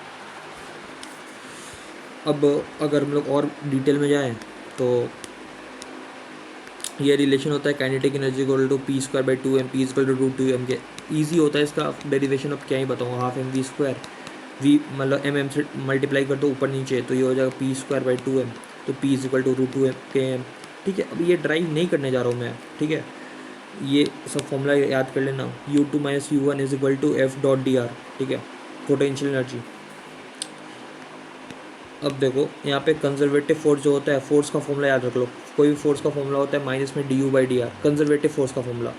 अब अगर हम लोग और डिटेल में जाएँ तो ये रिलेशन होता है kinetic energy equal to p square by 2m, p equal to root 2m k. Easy होता है इसका डेरिवेशन, अब क्या ही बताऊँ, half m v square, v मतलब एम से मल्टीप्लाई कर दो ऊपर नीचे तो ये हो जाएगा पी स्क्वायर बाई 2m, तो p is equal to root 2m k M, ठीक है। अब ये ड्राइव नहीं करने जा रहा हूँ मैं, ठीक है, ये सब फॉर्मूला याद कर लेना। u2 minus u1 is equal to F dot d r, ठीक है, पोटेंशियल एनर्जी। अब देखो यहाँ पे कंजर्वेटिव फोर्स जो होता है, फोर्स का फॉर्मूला याद रख लो, कोई भी फोर्स का फॉर्मूला होता है माइनस में d u by D R, conservative force का फॉर्मूला।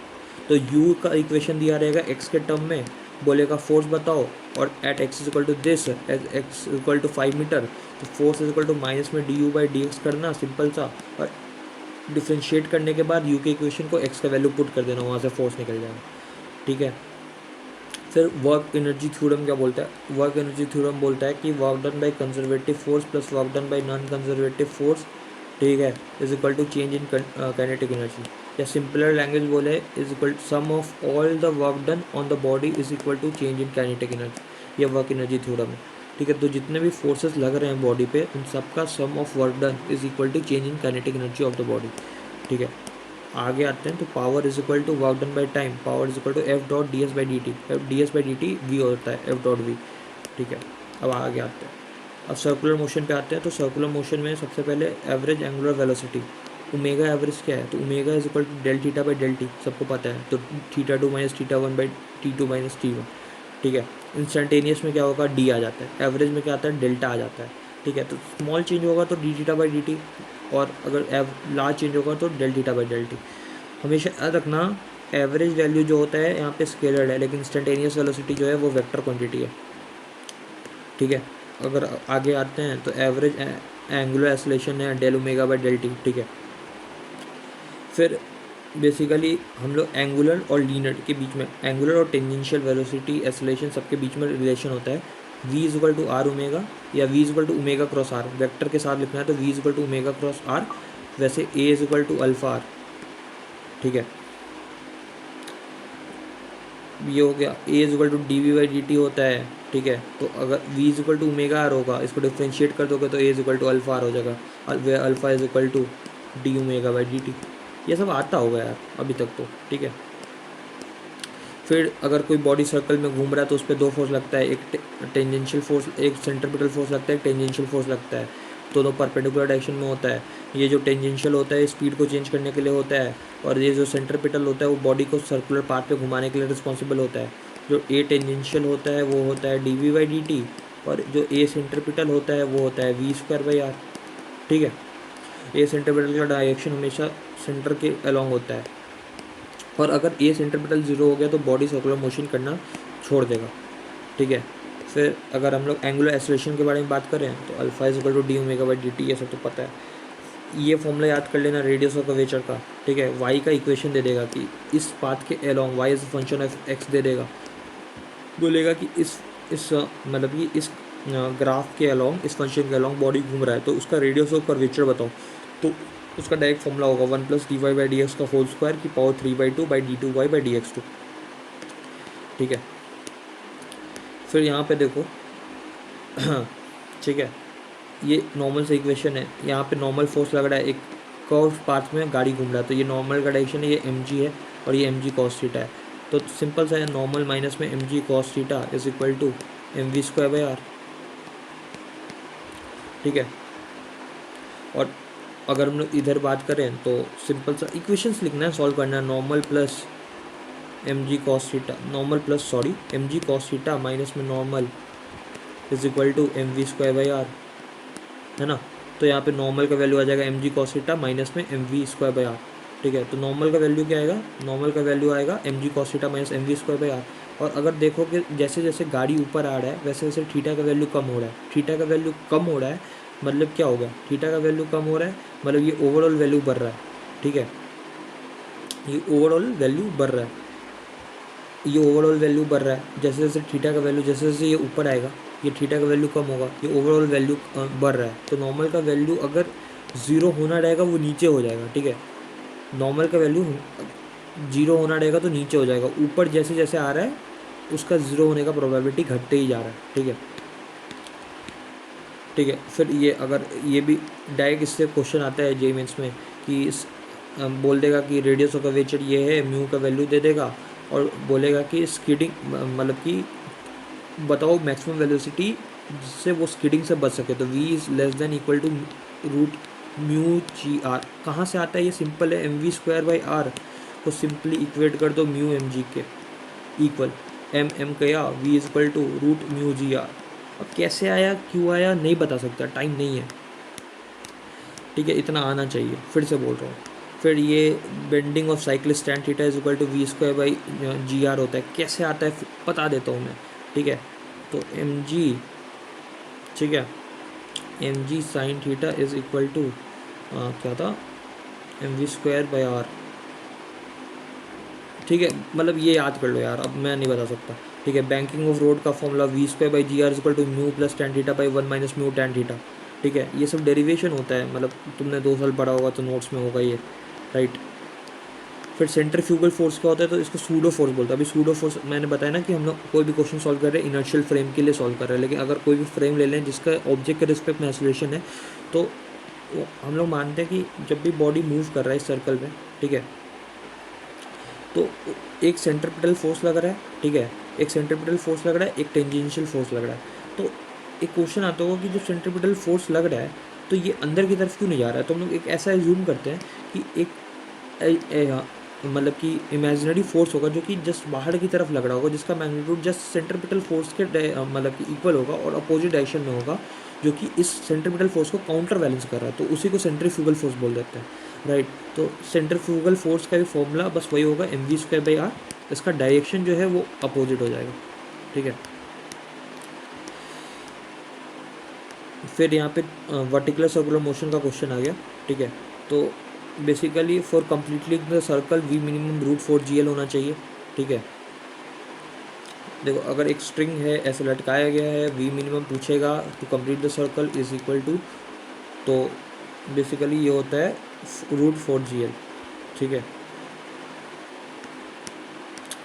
तो u का इक्वेशन दिया रहेगा x के टर्म में, बोलेगा फोर्स बताओ, और at x is equal to this, at x equal to 5 metre, तो force is equal to minus में d u by d x करना सिंपल सा, और डिफ्रेंशिएट करने के बाद u के इक्वेशन को x का वैल्यू पुट कर देना, वहाँ से फोर्स निकल जाएगा, ठीक है। फिर वर्क एनर्जी थ्योरम क्या बोलता है, वर्क एनर्जी थ्योरम बोलता है कि work done by conservative force plus work done by non conservative force, ठीक है, is equal to change in kinetic energy, या सिंपलर लैंग्वेज बोले is equal sum of all the work done on the body is equal to change in kinetic energy. ये work energy theorem है, ठीक है। तो जितने भी फोर्सेस लग रहे हैं बॉडी पे उन सबका sum of work done is equal to change in kinetic energy of the body, ठीक है। आगे आते हैं तो power is equal to work done by time, power is equal to F dot d s by d t, d s by d t v होता है, F dot we, ठीक है। अब आगे आते हैं, अब सर्कुलर मोशन पे आते हैं। तो सर्कुलर मोशन में सबसे पहले average angular velocity, omega average क्या है, तो omega is equal to del theta by del t, सबको पता है, तो theta 2 minus theta 1 by T2 minus T1, ठीक है। इंस्टेंटेनियस में क्या होगा, डी आ जाता है, एवरेज में क्या आता है, डेल्टा आ जाता है, ठीक है। तो स्मॉल चेंज होगा तो d theta by d t, और अगर लार्ज चेंज होगा तो del theta by del t. हमेशा याद रखना एवरेज वैल्यू जो होता है यहाँ पे स्केलर है, लेकिन इंस्टेंटेनियस वेलोसिटी जो है वो वेक्टर क्वांटिटी है, ठीक है। अगर आगे आते हैं तो एवरेज एंगुलर एक्सेलरेशन है del omega by del t, ठीक है। फिर बेसिकली हम लोग एंगुलर और लीनियर के बीच में, एंगुलर और टेंजेंशियल वेलोसिटी एक्सेलरेशन सबके बीच में रिलेशन होता है, v is equal to r omega, या v is equal to omega cross r, vector के साथ लिखना है तो v is equal to omega cross r, वैसे a is equal to alpha r, ठीक है। ये हो गया, a is equal to d v by d t होता है, ठीक है। तो अगर v is equal to omega r होगा, इसको डिफ्रेंशिएट कर दोगे तो a is equal to alpha r हो जाएगा, alpha is equal to d omega by d t. ये सब आता होगा यार अभी तक तो, ठीक है। फिर अगर कोई बॉडी सर्कल में घूम रहा है तो उस पर दो फोर्स लगता है, एक टेंजेंशियल फोर्स, एक सेंट्रीपिटल फोर्स लगता है, एक टेंजेंशियल फोर्स लगता है, दोनों परपेंडिकुलर डायरेक्शन में होता है। ये जो टेंजेंशियल होता है स्पीड को चेंज करने के लिए होता है, और ये जो सेंट्रीपिटल होता है वो बॉडी को सर्कुलर पाथ पे घुमाने के लिए रिस्पॉन्सिबल होता है। जो ए टेंजेंशियल होता है वो होता है d v by d t, और जो ए सेंट्रीपिटल होता है वो होता है वी स्क्वायर बाई आर, ठीक है। ए सेंट्रीपिटल का डायरेक्शन हमेशा सेंटर के अलॉन्ग होता है, और अगर ए सेंट्रीपिटल जीरो हो गया तो बॉडी सर्कुलर मोशन करना छोड़ देगा, ठीक है। फिर अगर हम लोग एंगुलर एक्सेलरेशन के बारे में बात करें तो alpha is equal to d omega by d t, ये सब तो पता है। ये फॉर्मूला याद कर लेना रेडियस ऑफ कर्वेचर का, ठीक है। वाई का इक्वेशन दे देगा कि इस पाथ के along y is function of x दे देगा, बोलेगा कि इस मतलब कि इस ग्राफ के अलॉन्ग, इस फंक्शन के अलॉन्ग बॉडी घूम रहा है तो उसका रेडियस ऑफ कर्वेचर बताओ, तो उसका डायरेक्ट फॉर्मूला होगा 1 plus d y by d x का होल स्क्वायर की power 3/2 by d two y by d x two, ठीक है। फिर यहाँ पे देखो ठीक है, ये नॉर्मल से इक्वेशन है, यहाँ पे नॉर्मल फोर्स लग रहा है, एक कर्व पाथ में गाड़ी घूम रहा है, तो ये नॉर्मल का डायरेक्शन है, ये एम जी है, और ये एम जी कॉस थीटा है। तो सिंपल सा है, नॉर्मल माइनस में m g cos theta is equal to m v square by r, ठीक है। और अगर हम लोग इधर बात करें तो सिंपल सा इक्वेशंस लिखना है, सॉल्व करना है, normal plus m g cos theta, normal plus sorry m g cos theta minus में normal is equal to m v square by r, है ना। तो यहाँ पे नॉर्मल का वैल्यू आ जाएगा m g cos theta minus में m v square by r, ठीक है। तो नॉर्मल का वैल्यू क्या आएगा, नॉर्मल का वैल्यू आएगा m g cos theta minus m v square by r. और अगर देखो कि जैसे जैसे गाड़ी ऊपर आ रहा है वैसे वैसे थीटा का वैल्यू कम हो रहा है, थीटा का वैल्यू कम हो रहा है मतलब क्या होगा, थीटा का वैल्यू कम हो रहा है मतलब ये ओवरऑल वैल्यू बढ़ रहा है, ठीक है, ये ओवरऑल वैल्यू बढ़ रहा है। ये ओवरऑल वैल्यू बढ़ रहा है, जैसे जैसे थीटा का वैल्यू जैसे जैसे ये ऊपर आएगा, ये थीटा का वैल्यू कम होगा, ये ओवरऑल वैल्यू बढ़ रहा है। तो नॉर्मल का वैल्यू अगर ज़ीरो होना रहेगा वो नीचे हो जाएगा, ठीक है। नॉर्मल का वैल्यू जीरो होना रहेगा तो नीचे हो जाएगा, ऊपर जैसे जैसे आ रहा है उसका ज़ीरो होने का प्रोबेबिलिटी घटते ही जा रहा है, ठीक है। ठीक है, फिर ये अगर ये भी डायरेक्ट इससे क्वेश्चन आता है जे मेंस में कि बोल देगा कि रेडियस ऑफ कर्वेचर ये है, म्यू का वैल्यू दे देगा और बोलेगा कि स्कीडिंग मतलब कि बताओ मैक्सिमम वेलोसिटी जिससे वो स्कीडिंग से बच सके। तो v is less than equal to root mu g r. कहाँ से आता है ये? सिंपल है, m v square by r को सिंपली इक्वेट कर दो म्यू एम जी के इक्वल एम एम कया v is equal to root mu g r. अब कैसे आया क्यों आया नहीं बता सकता, टाइम नहीं है, ठीक है। इतना आना चाहिए, फिर से बोल रहा हूँ। फिर ये bending of cyclist tan theta is equal to v square by g r होता है। कैसे आता है बता देता हूँ मैं, ठीक है। तो एम जी, ठीक है, m g sine theta is equal to क्या था, m v square by r, ठीक है। मतलब ये याद कर लो यार, अब मैं नहीं बता सकता, ठीक है। बैंकिंग ऑफ रोड का formula v square by g r is equal to mu plus tan theta by 1 minus mu tan theta, ठीक है। ये सब डेरिवेशन होता है, मतलब तुमने 2 साल पढ़ा होगा तो नोट्स में होगा ये, राइट। फिर सेंट्रीफ्यूगल फोर्स क्या होता है, तो इसको सूडो फोर्स बोलते हैं। अभी सूडो फोर्स मैंने बताया ना कि हम लोग कोई भी क्वेश्चन सॉल्व कर रहे हैं इनर्शियल फ्रेम के लिए सॉल्व कर रहे हैं, लेकिन अगर कोई भी फ्रेम ले लें जिसका ऑब्जेक्ट के रिस्पेक्ट में एक्सीलरेशन है, तो हम लोग मानते हैं कि जब भी बॉडी मूव कर रहा है इस सर्कल में, ठीक है, तो एक सेंट्रीपिटल फोर्स लग रहा है, ठीक है, एक सेंट्रीपिटल फोर्स लग रहा है, एक टेंजेंशियल फोर्स लग रहा है। तो एक क्वेश्चन आता होगा कि जो सेंट्रीपिटल फोर्स लग रहा है तो ये अंदर की तरफ क्यों नहीं जा रहा है। तो हम लोग एक ऐसा एज्यूम करते हैं कि एक मतलब कि इमेजिनरी फोर्स होगा जो कि जस्ट बाहर की तरफ लग रहा होगा, जिसका मैग्नीट्यूड जस्ट सेंट्रीपिटल फोर्स के मतलब कि इक्वल होगा और अपोजिट डायरेक्शन में होगा, जो कि इस सेंट्रीपिटल फोर्स को काउंटर बैलेंस कर रहा है। तो उसी को सेंट्रीफ्यूगल फोर्स बोल देते हैं, राइट। तो सेंट्रीफ्यूगल फोर्स का भी फॉर्मूला बस वही होगा, m v square by r. इसका डायरेक्शन जो है वो अपोजिट हो जाएगा, ठीक है। फिर यहाँ पे वर्टिकुलर सर्कुलर मोशन का क्वेश्चन आ गया, ठीक है। तो basically for completely the circle v minimum root 4 GL होना चाहिए, ठीक है। देखो अगर एक स्ट्रिंग है ऐसे लटकाया गया है, वी मिनिमम पूछेगा to complete the circle is equal to, तो बेसिकली ये होता है रूट 4 GL, ठीक है।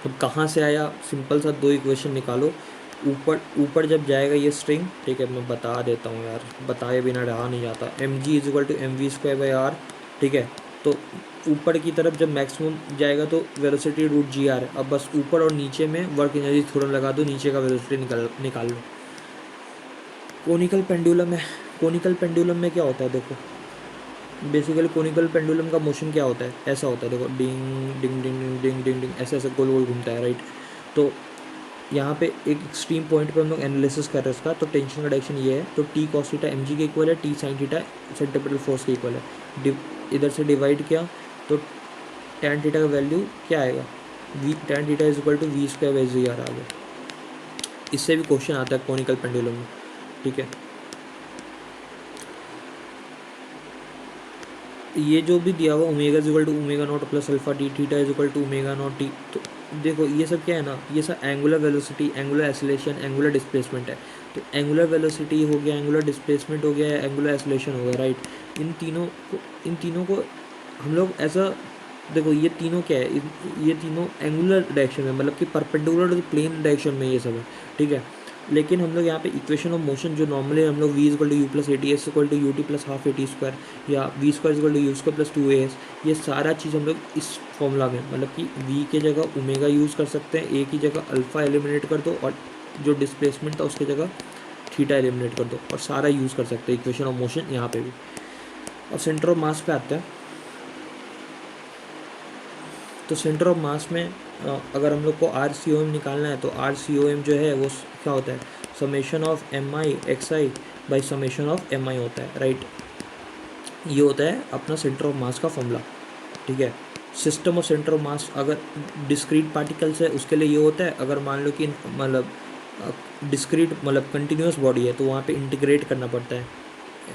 अब कहाँ से आया, सिंपल सा 2 इक्वेशन निकालो। ऊपर ऊपर जब जाएगा ये स्ट्रिंग, ठीक है, मैं बता देता हूँ यार, बताए बिना रहा नहीं जाता। M g is equal to m v square by r, ठीक है। तो ऊपर की तरफ जब मैक्सिमम जाएगा तो वेलोसिटी रूट जी आर है। अब बस ऊपर और नीचे में वर्क एनर्जी थ्योरम लगा दो, नीचे का वेलोसिटी निकाल लो। कोनिकल पेंडुलम है, कोनिकल पेंडुलम में क्या होता है देखो, बेसिकली कोनिकल पेंडुलम का मोशन क्या होता है, ऐसा होता है देखो, डिंग डिंग डिंग डिंग डिंग डिंग ऐसे ऐसे गोल गोल घूमता है, राइट। तो यहाँ पे एक एक्सट्रीम पॉइंट पे हम लोग एनालिसिस कर रहे हैं इसका, तो टेंशन का डायरेक्शन ये है, तो t cos theta m g के इक्वल है, t sine theta centripetal force के इक्वल है। इधर से डिवाइड किया तो टैन थीटा का वैल्यू क्या आएगा, v tan theta is equal to v square by g r आ गया। इससे भी क्वेश्चन आता है कोनिकल पेंडुलम में, ठीक है। ये जो भी दिया हुआ omega is equal to omega naught plus alpha t, theta is equal to omega naught t, तो देखो ये सब क्या है ना, ये सब angular velocity, angular acceleration, angular displacement है। तो एंगुलर वेलोसिटी हो गया, एंगुलर डिस्प्लेसमेंट हो गया, एंगुलर एक्सीलरेशन हो गया, राइट। इन तीनों को हम लोग ऐसा देखो, ये तीनों क्या है, ये तीनों एंगुलर डायरेक्शन में, मतलब कि परपेंडिकुलर टू प्लेन डायरेक्शन में ये सब है, ठीक है। लेकिन हम लोग यहाँ पे इक्वेशन ऑफ मोशन जो नॉर्मली हम लोग v equal to u plus a t s equal to u t plus half a t square, या v square equal to u square plus 2as, ये सारा चीज़ हम लोग इस फॉर्मूला में, मतलब कि वी के जगह ओमेगा यूज़ कर सकते हैं, ए की जगह अल्फ़ा एलिमिनेट कर दो, और जो डिस्प्लेसमेंट था उसकी जगह थीटा एलिमिनेट कर दो, और सारा यूज़ कर सकते हैं इक्वेशन ऑफ मोशन यहाँ पे भी। और सेंटर ऑफ मास पे आता है, तो सेंटर ऑफ मास में अगर हम लोग को आर सी ओ एम निकालना है, तो आर सी ओ एम जो है वो क्या होता है, summation of m i x i by summation of m i होता है, राइट। ये होता है अपना सेंटर ऑफ मास का फॉर्मूला, ठीक है। सिस्टम ऑफ सेंटर ऑफ मास अगर डिस्क्रीट पार्टिकल्स है उसके लिए ये होता है, अगर मान लो कि मतलब डिस्क्रीट मतलब कंटिन्यूस बॉडी है तो वहाँ पे इंटीग्रेट करना पड़ता है,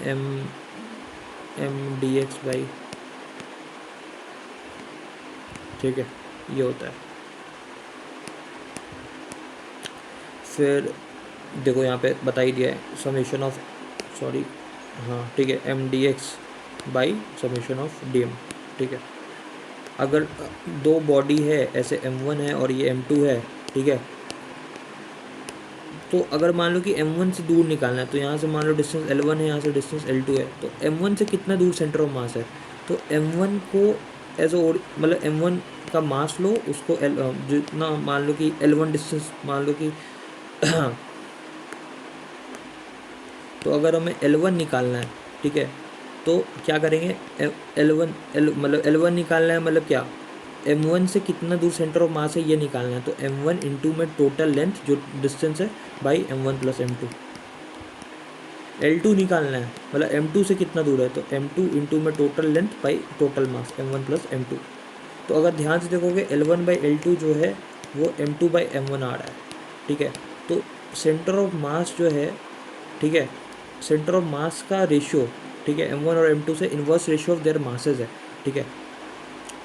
m m d x by, ठीक है, ये होता है। फिर देखो यहाँ पे बता ही दिया है समेशन ऑफ, सॉरी हाँ ठीक है, m d x by summation of d m. ठीक है, अगर दो बॉडी है ऐसे M1 है और ये M2 है, ठीक है, तो अगर मान लो कि M1 से दूर निकालना है तो यहाँ से मान लो डिस्टेंस L1 है, यहाँ से डिस्टेंस L2 है, तो M1 से कितना दूर सेंटर ऑफ मास है, तो M1 को एज मतलब M1 का मास लो, उसको जितना मान लो कि L1 डिस्टेंस मान लो कि तो अगर हमें L1 निकालना है, ठीक है, तो क्या करेंगे, मतलब L1 निकालना है, मतलब क्या, M1 से कितना दूर सेंटर ऑफ मास है ये निकालना है, तो M1 इंटू में टोटल लेंथ जो डिस्टेंस है by M1 plus M2। L2 निकालना है, मतलब M2 से कितना दूर है, तो M2 इंटू में total length by total mass M1 plus M2। तो अगर ध्यान से देखोगे L1 बाई L2 जो है वो M2 बाई M1 आ रहा है। ठीक है, तो सेंटर ऑफ मास जो है, ठीक है, सेंटर ऑफ मास का रेशियो, ठीक है, M1 और M2 से inverse ratio of their masses है। ठीक है,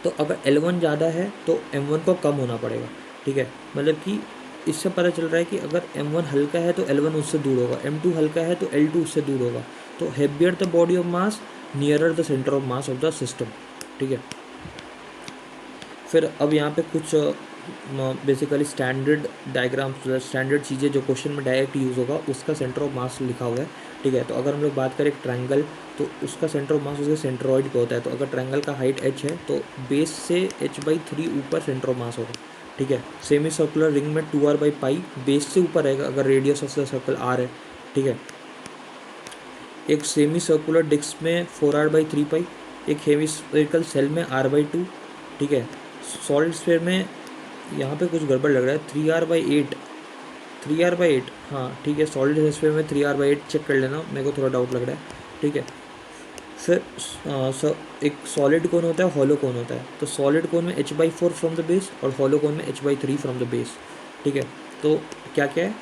तो अगर L1 ज़्यादा है तो M1 को कम होना पड़ेगा। ठीक है, मतलब कि इससे पता चल रहा है कि अगर M1 हल्का है तो L1 उससे दूर होगा, M2 हल्का है तो L2 उससे दूर होगा। तो heavier the body of mass nearer the centre of mass of the system. ठीक है, फिर अब यहाँ पे कुछ बेसिकली स्टैंडर्ड डायग्राम्स, स्टैंडर्ड चीज़ें जो क्वेश्चन में डायरेक्ट यूज़ होगा उसका सेंटर ऑफ मास लिखा हुआ है। ठीक है, तो अगर हम लोग बात करें ट्रायंगल, तो उसका सेंटर ऑफ मास उसके सेंट्रॉइड पे होता है। तो अगर ट्रायंगल का हाइट h है तो बेस से h/3 ऊपर सेंटर ऑफ मास होगा। ठीक है, सेमी सर्कुलर रिंग में 2r/पाई बेस से ऊपर रहेगा अगर radius of the circle r है। ठीक है, एक सेमी सर्कुलर डिस्क में 4r/3 पाई, एक हेमिस्फेरिकल सेल में r/2। ठीक है, सॉलिड स्फीयर में यहाँ पे कुछ गड़बड़ लग रहा है, 3r/8, 3r/8, हाँ ठीक है, सॉलिड हेमिस्फीयर में 3r/8 चेक कर लेना, मेरे को थोड़ा डाउट लग रहा है। ठीक है, फिर एक सॉलिड कोन होता है, हॉलो कोन होता है। तो सॉलिड कोन में h/4 फ्रॉम द बेस और हॉलो कोन में h/3 फ्रॉम द बेस। ठीक है, तो क्या क्या है,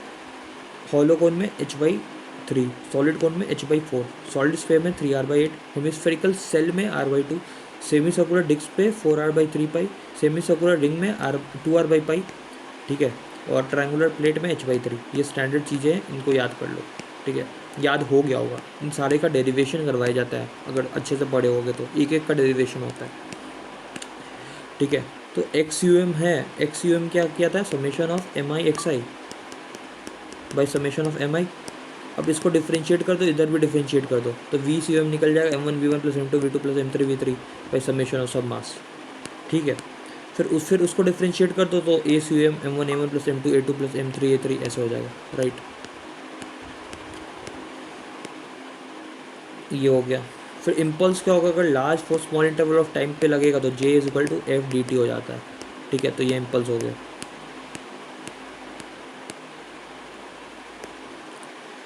हॉलो कोन में h/3, सॉलिड कोन में h/4, सॉलिड स्फीयर में 3r/8, हेमिस्फेरिकल सेल में r/2, सेमी सर्कुलर डिस्क पे 4r/3 पाई, सेमी सर्कुलर रिंग में 2r/पाई। ठीक है, और ट्रायंगुलर प्लेट में h/3। ये स्टैंडर्ड चीज़ें हैं, इनको याद कर लो। ठीक है, याद हो गया होगा, इन सारे का डेरिवेशन करवाया जाता है, अगर अच्छे से पढ़े होगे तो एक एक का डेरिवेशन होता है। ठीक है, तो XUM है, XUM क्या किया था, summation of MI/XI by summation of MI। अब इसको डिफ्रेंशिएट कर दो, इधर भी डिफ्रेंशिएट कर दो, तो VCUM निकल जाएगा M1V1 plus M2 V2 plus M3V3 by summation of सब मास। ठीक है, फिर उसको डिफ्रेंशिएट कर दो तो ACUM M1A1 plus M2 A2 plus M3A3 ऐसे हो जाएगा। राइट, ये हो गया। फिर इम्पल्स क्या होगा, अगर large for small interval of time पे लगेगा तो J is equal to F/dt हो जाता है। ठीक है, तो ये इम्पल्स हो गया।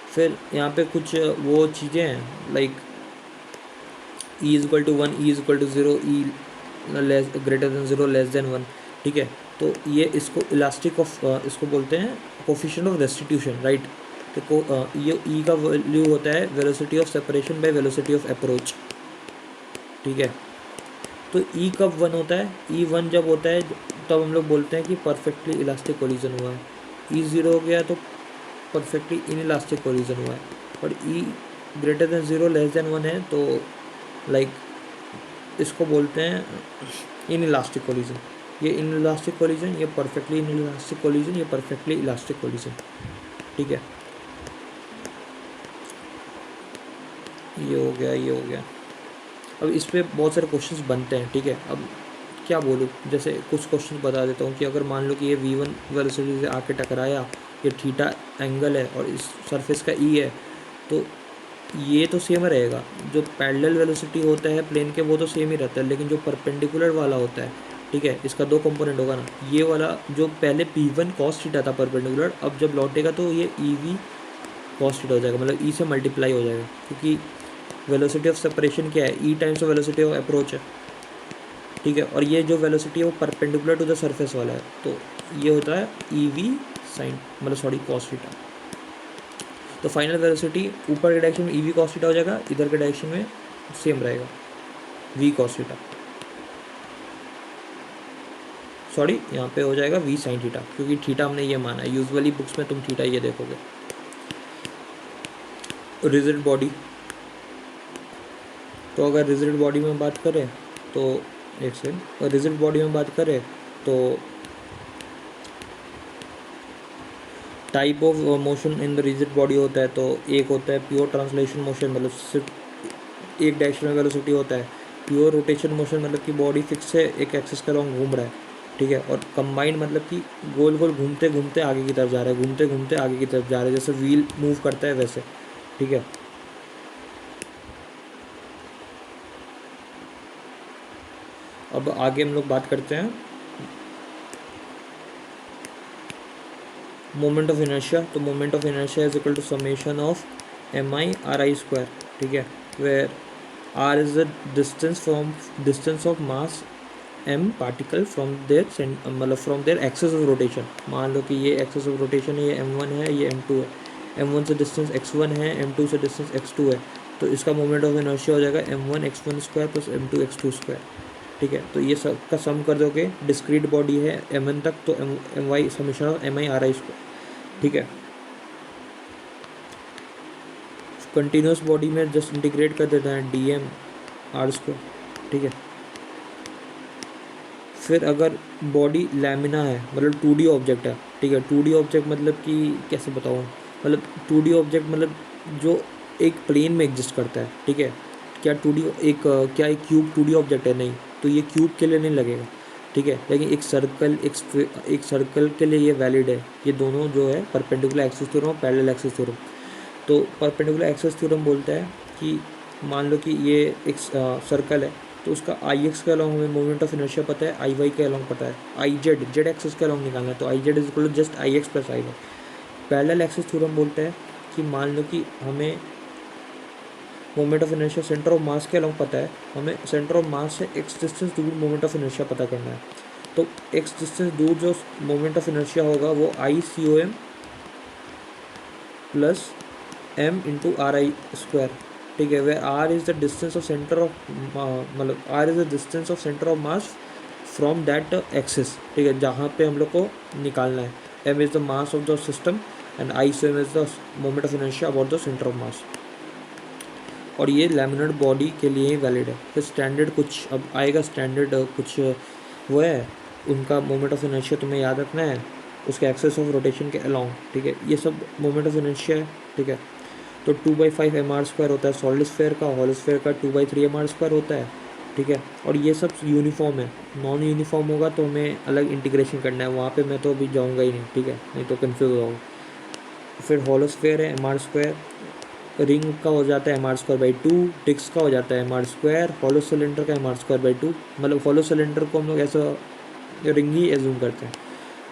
फिर यहाँ पे कुछ वो चीज़ें हैं, like E is equal to 1, E is equal to 0, E less greater than 0, less than 1। ठीक है, तो ये इसको इलास्टिक ऑफ इसको बोलते हैं कोफिशिएंट ऑफ रेस्टिट्यूशन। राइट, तो ये E का वैल्यू होता है velocity of separation by velocity of approach. ठीक है, तो E कब 1 होता है, E 1 जब होता है तब हम लोग बोलते हैं कि परफेक्टली इलास्टिक कोलिजन हुआ है। E 0 हो गया तो परफेक्टली इन इलास्टिक कोलिजन हुआ है। और E greater than 0 less than 1 है तो लाइक इसको बोलते हैं इन इलास्टिक कोलिजन। ये इन इलास्टिक कोलिजन, ये परफेक्टली इन इलास्टिक कोलिजन, ये परफेक्टली इलास्टिक कोलिजन। ठीक है, ये हो गया, ये हो गया। अब इस पर बहुत सारे क्वेश्चंस बनते हैं। ठीक है, अब क्या बोलूँ, जैसे कुछ क्वेश्चन बता देता हूँ कि अगर मान लो कि ये V1 वेलोसिटी से आके टकराया, ये थीटा एंगल है और इस सरफेस का E है, तो ये तो सेम रहेगा। जो पैरेलल वेलोसिटी होता है प्लेन के वो तो सेम ही रहता है, लेकिन जो परपेंडिकुलर वाला होता है, ठीक है, इसका दो कंपोनेंट होगा ना, ये वाला जो पहले P1 cos थीटा था परपेंडिकुलर, अब जब लौटेगा तो ये EV cos थीटा हो जाएगा, मतलब E से मल्टीप्लाई हो जाएगा, क्योंकि वेलोसिटी ऑफ सेपरेशन क्या है, E times velocity of approach है। ठीक है, और ये जो वेलोसिटी है वो परपेंडिकुलर टू द सरफेस वाला है, तो ये होता है EV साइन, मतलब सॉरी cos थीटा। तो फाइनल वेलोसिटी ऊपर के डायरेक्शन में EV cos थीटा हो जाएगा, इधर के डायरेक्शन में सेम रहेगा V cos थीटा। सॉरी यहाँ पे हो जाएगा v sin थीटा, क्योंकि थीटा हमने ये माना है, यूजुअली बुक्स में तुम थीटा ये देखोगे। रिजिड बॉडी, तो अगर रिजिड बॉडी में बात करें तो एक सेकंड, रिजिड बॉडी में बात करें तो type of motion in the rigid body होता है। तो एक होता है प्योर ट्रांसलेशन मोशन, मतलब सिर्फ एक डायरेक्शन में वेलोसिटी होता है। प्योर रोटेशन मोशन मतलब कि बॉडी फिक्स है, एक एक्सिस के अलॉन्ग घूम रहा है, ठीक है। और कंबाइंड मतलब कि गोल गोल घूमते घूमते आगे की तरफ जा रहा है, घूमते घूमते आगे की तरफ जा रहा है, जैसे व्हील मूव करता है वैसे, ठीक है। अब आगे हम लोग बात करते हैं मोमेंट ऑफ इनर्शिया। तो moment of inertia is equal to summation of mi/ri square, ठीक है, where r is the distance of mass m particle from there मतलब from their axis of rotation. मान लो कि ये एक्सिस ऑफ रोटेशन है, ये m1 है, ये m2 है। m1 से डिस्टेंस x1 है, m2 से डिस्टेंस x2 है, तो इसका मोमेंट ऑफ इनर्शिया हो जाएगा m1 x1 square plus m2 x2 square, ठीक है। तो ये सब का सम कर दोगे, डिस्क्रीट बॉडी है mn तक, तो my summation of mi/ri square, ठीक है। कंटिन्यूस बॉडी में जस्ट इंटीग्रेट कर देते हैं dm r स्क्वायर, ठीक है। फिर अगर बॉडी लैमिना है, मतलब 2D ऑब्जेक्ट है, ठीक है। 2D ऑब्जेक्ट मतलब कि कैसे बताऊँ, मतलब 2D ऑब्जेक्ट मतलब जो एक प्लेन में एग्जिस्ट करता है, ठीक है। क्या 2D एक क्या एक क्यूब 2D ऑब्जेक्ट है? नहीं, तो ये क्यूब के लिए नहीं लगेगा, ठीक है। लेकिन एक सर्कल के लिए ये वैलिड है। ये दोनों जो है परपेंडिकुलर एक्सिस थ्योरम और पैरेलल एक्सिस थ्योरम। तो परपेंडिकुलर एक्सिस थ्योरम बोलता है कि मान लो कि ये एक सर्कल है, तो उसका आई एक्स के अलॉन्ग हमें मोमेंट ऑफ इनर्शिया पता है, आई वाई के अलॉन्ग पता है, आई जेड एक्सिस के अलॉन्ग निकालना है, तो I z is equal to just I x plus I y. Parallel axis theorem बोलता है कि मान लो कि हमें moment of inertia centre of mass के अलॉन्ग पता है, हमें सेंटर ऑफ मास से एक्स डिस्टेंस दूर मोमेंट ऑफ इनर्शिया पता करना है। तो एक्स डिस्टेंस दूर जो मोमेंट ऑफ इनर्शिया होगा वो आई सी O M plus m into are I square, ठीक है। वे r is the distance of centre of मतलब r is the distance of centre of mass from that axis, ठीक है, जहाँ पे हम लोग को निकालना है। m is the mass of the system and i से m is the moment of inertia about the centre of मास। और ये लैमिनेट बॉडी के लिए ही वैलिड है। फिर स्टैंडर्ड कुछ अब आएगा, स्टैंडर्ड कुछ वो है, उनका मोमेंट ऑफ इनर्शिया तुम्हें याद रखना है, उसके एक्सेस ऑफ रोटेशन के अलॉन्ग, ठीक है। ये सब मोमेंट ऑफ इनर्शिया है, ठीक है। तो 2/5 mr स्क्वायर होता है सॉलिड स्फेयर का, होल स्फेयर का 2/3 mr स्क्वायर होता है, ठीक है। और ये सब यूनिफॉर्म है। नॉन यूनिफॉर्म होगा तो हमें अलग इंटीग्रेशन करना है, वहाँ पे मैं तो अभी जाऊँगा ही नहीं, ठीक है, नहीं तो कन्फ्यूज हो जाऊँगा। फिर होल स्फेयर है mr स्क्वायर, रिंग का हो जाता है mr स्क्वायर बाई 2, डिस्क का हो जाता है mr स्क्वायर, हॉलो सिलेंडर का mr स्क्वायर बाई 2, मतलब हॉलो सिलेंडर को हम लोग ऐसा रिंग ही एज्यूम करते हैं।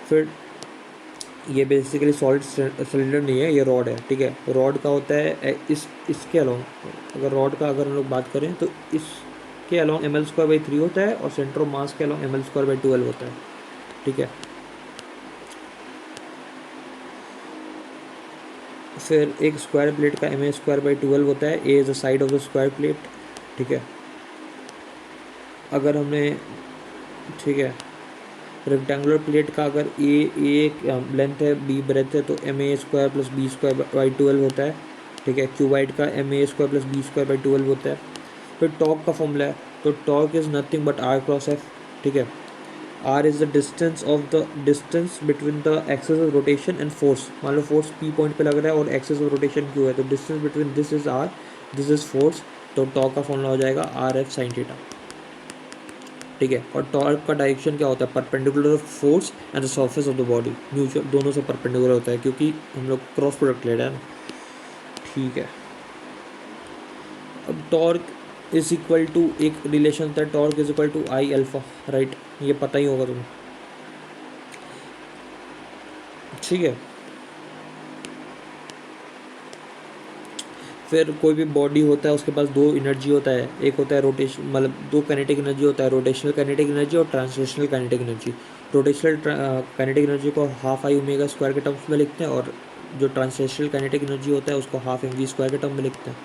फिर ये बेसिकली सॉलिड सिलेंडर नहीं है, ये रॉड है, ठीक है। रॉड का होता है इसके अलॉन्ग, अगर रॉड का अगर हम लोग बात करें तो इसके अलॉन्ग ml स्क्वायर बाई 3 होता है और सेंटर ऑफ मास के अलॉन्ग ml स्क्वायर बाई 12 होता है, ठीक है। फिर एक स्क्वायर प्लेट का ma स्क्वायर बाई 12 होता है, A is the side of the square plate, ठीक है। अगर हमने, ठीक है, रेक्टेंगुलर प्लेट का अगर ए लेंथ है, बी ब्रेथ है, तो ma square plus b square by 12 होता है, ठीक है। क्यूबाइड का ma square plus b square by 12 होता है। फिर टॉर्क का फॉर्मूला है, तो torque is nothing but r cross f, ठीक है। r is the distance between the axis of rotation and force. मान लो फोर्स p पॉइंट पे लग रहा है और एक्सिस ऑफ रोटेशन q है, तो distance between this is r, this is force, तो टॉर्क का फॉर्मूला हो जाएगा rf साइन थीटा, ठीक है। और टॉर्क का डायरेक्शन क्या होता है? Perpendicular force and the surface of the body, mutual दोनों से परपेंडिकुलर होता है, क्योंकि हम लोग क्रॉस प्रोडक्ट ले रहे हैं ना, ठीक है। अब टॉर्क इज इक्वल टू, एक रिलेशन होता है torque is equal to I alpha, right, ये पता ही होगा तुम्हें, ठीक है। फिर कोई भी बॉडी होता है उसके पास दो एनर्जी होता है, एक होता है रोटेशन, मतलब दो काइनेटिक एनर्जी होता है, रोटेशनल काइनेटिक एनर्जी और translational kinetic energy. Rotational kinetic energy को हाफ आई ओमेगा स्क्वायर के टर्म्स में लिखते हैं, और जो ट्रांसलेशनल काइनेटिक एनर्जी होता है उसको हाफ एम वी स्क्वायर के टर्म में लिखते हैं,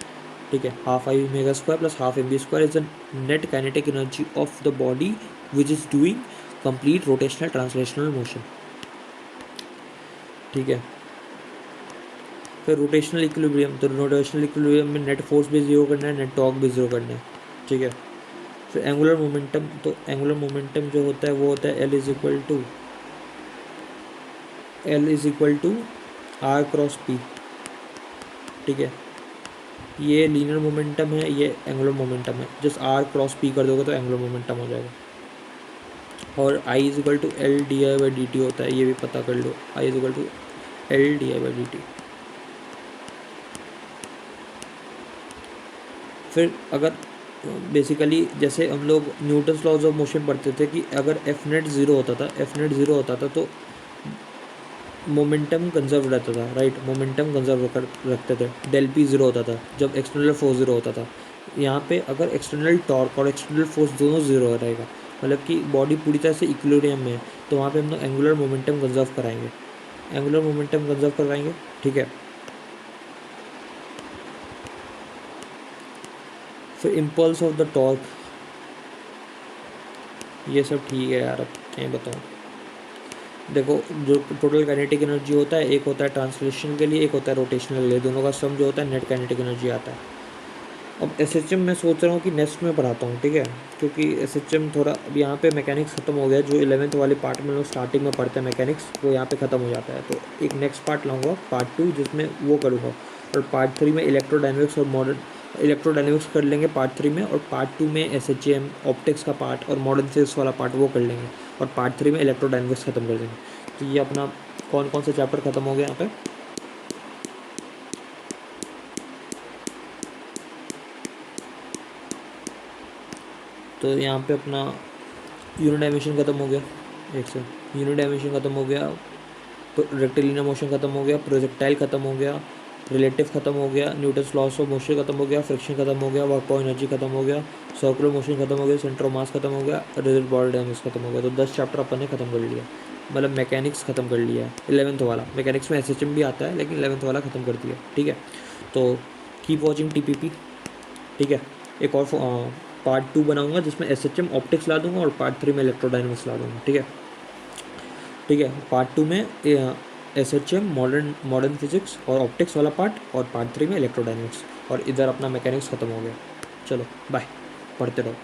ठीक है। Half I omega square plus half m v square is the net kinetic energy of the body which is doing complete rotational translational motion, ठीक है। फिर रोटेशनल इक्विलिब्रियम, तो रोटेशनल इक्विलिब्रियम में नेट फोर्स भी जीरो करना है, net torque भी zero करना है, ठीक है। फिर एंगुलर मोमेंटम, तो एंगुलर मोमेंटम जो होता है वो होता है L is equal to r cross p, ठीक है। ये लीनियर मोमेंटम है, ये एंगुलर मोमेंटम है, जस्ट आर क्रॉस पी कर दोगे तो एंगुलर मोमेंटम हो जाएगा। और I is equal to l d I by d t होता है, ये भी पता कर लो, I is equal to l d I by d T. फिर अगर बेसिकली जैसे हम लोग न्यूटन्स लॉज ऑफ मोशन पढ़ते थे कि अगर एफ नेट ज़ीरो होता था तो मोमेंटम कंजर्व रहता था, राइट, मोमेंटम कंजर्व रखते थे, डेल पी ज़ीरो होता था जब एक्सटर्नल फोर्स ज़ीरो होता था। यहाँ पे अगर एक्सटर्नल टॉर्क और एक्सटर्नल फोर्स दोनों ज़ीरो रहेगा, मतलब कि बॉडी पूरी तरह से इक्विलिब्रियम में है, तो वहाँ पे हम लोग एंगुलर मोमेंटम कंजर्व कराएंगे, एंगुलर मोमेंटम कंजर्व करवाएंगे, ठीक है। फिर इम्पल्स ऑफ द टॉर्क, ये सब ठीक है यार, अब क्या बताऊँ। देखो जो टोटल काइनेटिक एनर्जी होता है, एक होता है ट्रांसलेशन के लिए, एक होता है रोटेशनल के लिए, दोनों का सम जो होता है नेट काइनेटिक एनर्जी आता है। अब एसएचएम मैं सोच रहा हूँ कि नेक्स्ट में पढ़ाता हूँ, ठीक है, क्योंकि एसएचएम थोड़ा अब यहाँ पे मैकेनिक्स खत्म हो गया, जो 11th वाले पार्ट में लोग स्टार्टिंग में पढ़ते हैं मैकेनिक्स, वो यहाँ पे ख़त्म हो जाता है। तो एक नेक्स्ट पार्ट लाऊंगा, पार्ट 2, जिसमें वो करूँगा, और पार्ट 3 में इलेक्ट्रोडायनेमिक्स और मॉडर्न इलेक्ट्रोडायनेमिक्स कर लेंगे पार्ट 3 में, और पार्ट 2 में एसएचएम ऑप्टिक्स का पार्ट और मॉडर्न फिजिक्स वाला पार्ट वो कर लेंगे, और पार्ट 3 में इलेक्ट्रोडायनेमिक्स खत्म कर देंगे। तो ये अपना कौन कौन से चैप्टर खत्म हो गए यहाँ पे। तो यहाँ पे अपना यूनिट डायमेंशन खत्म हो गया, एक से यूनिट डायमेंशन खत्म हो गया, रेक्टिलिनियर मोशन खत्म हो गया, प्रोजेक्टाइल खत्म हो गया, रिलेटिव खत्म हो गया, न्यूटन्स लॉस ऑफ मोशन खत्म हो गया, फ्रिक्शन खत्म हो गया, वर्क पावर एनर्जी खत्म हो गया, सर्कुलर मोशन खत्म हो गया, सेंटर ऑफ मास खत्म हो गया, रिजिड बॉडी डायनेमिक्स खत्म हो गया। तो 10 चैप्टर अपन ने खत्म कर लिया, मतलब मैकेनिक्स खत्म कर लिया है। 11th वाला मैकेनिक्स में एसएचएम भी आता है, लेकिन 11th वाला खत्म कर दिया, ठीक है। तो कीप वॉचिंग टीपीपी, ठीक है। एक और पार्ट 2 बनाऊंगा जिसमें एसएचएम ऑप्टिक्स ला दूंगा, और पार्ट 3 में इलेक्ट्रोडायनेमिक्स ला दूंगा, ठीक है, ठीक है। पार्ट 2 में एसएचएम, मॉडर्न फिजिक्स और ऑप्टिक्स वाला पार्ट, और पार्ट 3 में इलेक्ट्रोडायनेमिक्स, और इधर अपना मैकेनिक्स खत्म हो गया। चलो बाय, पढ़ते रहो।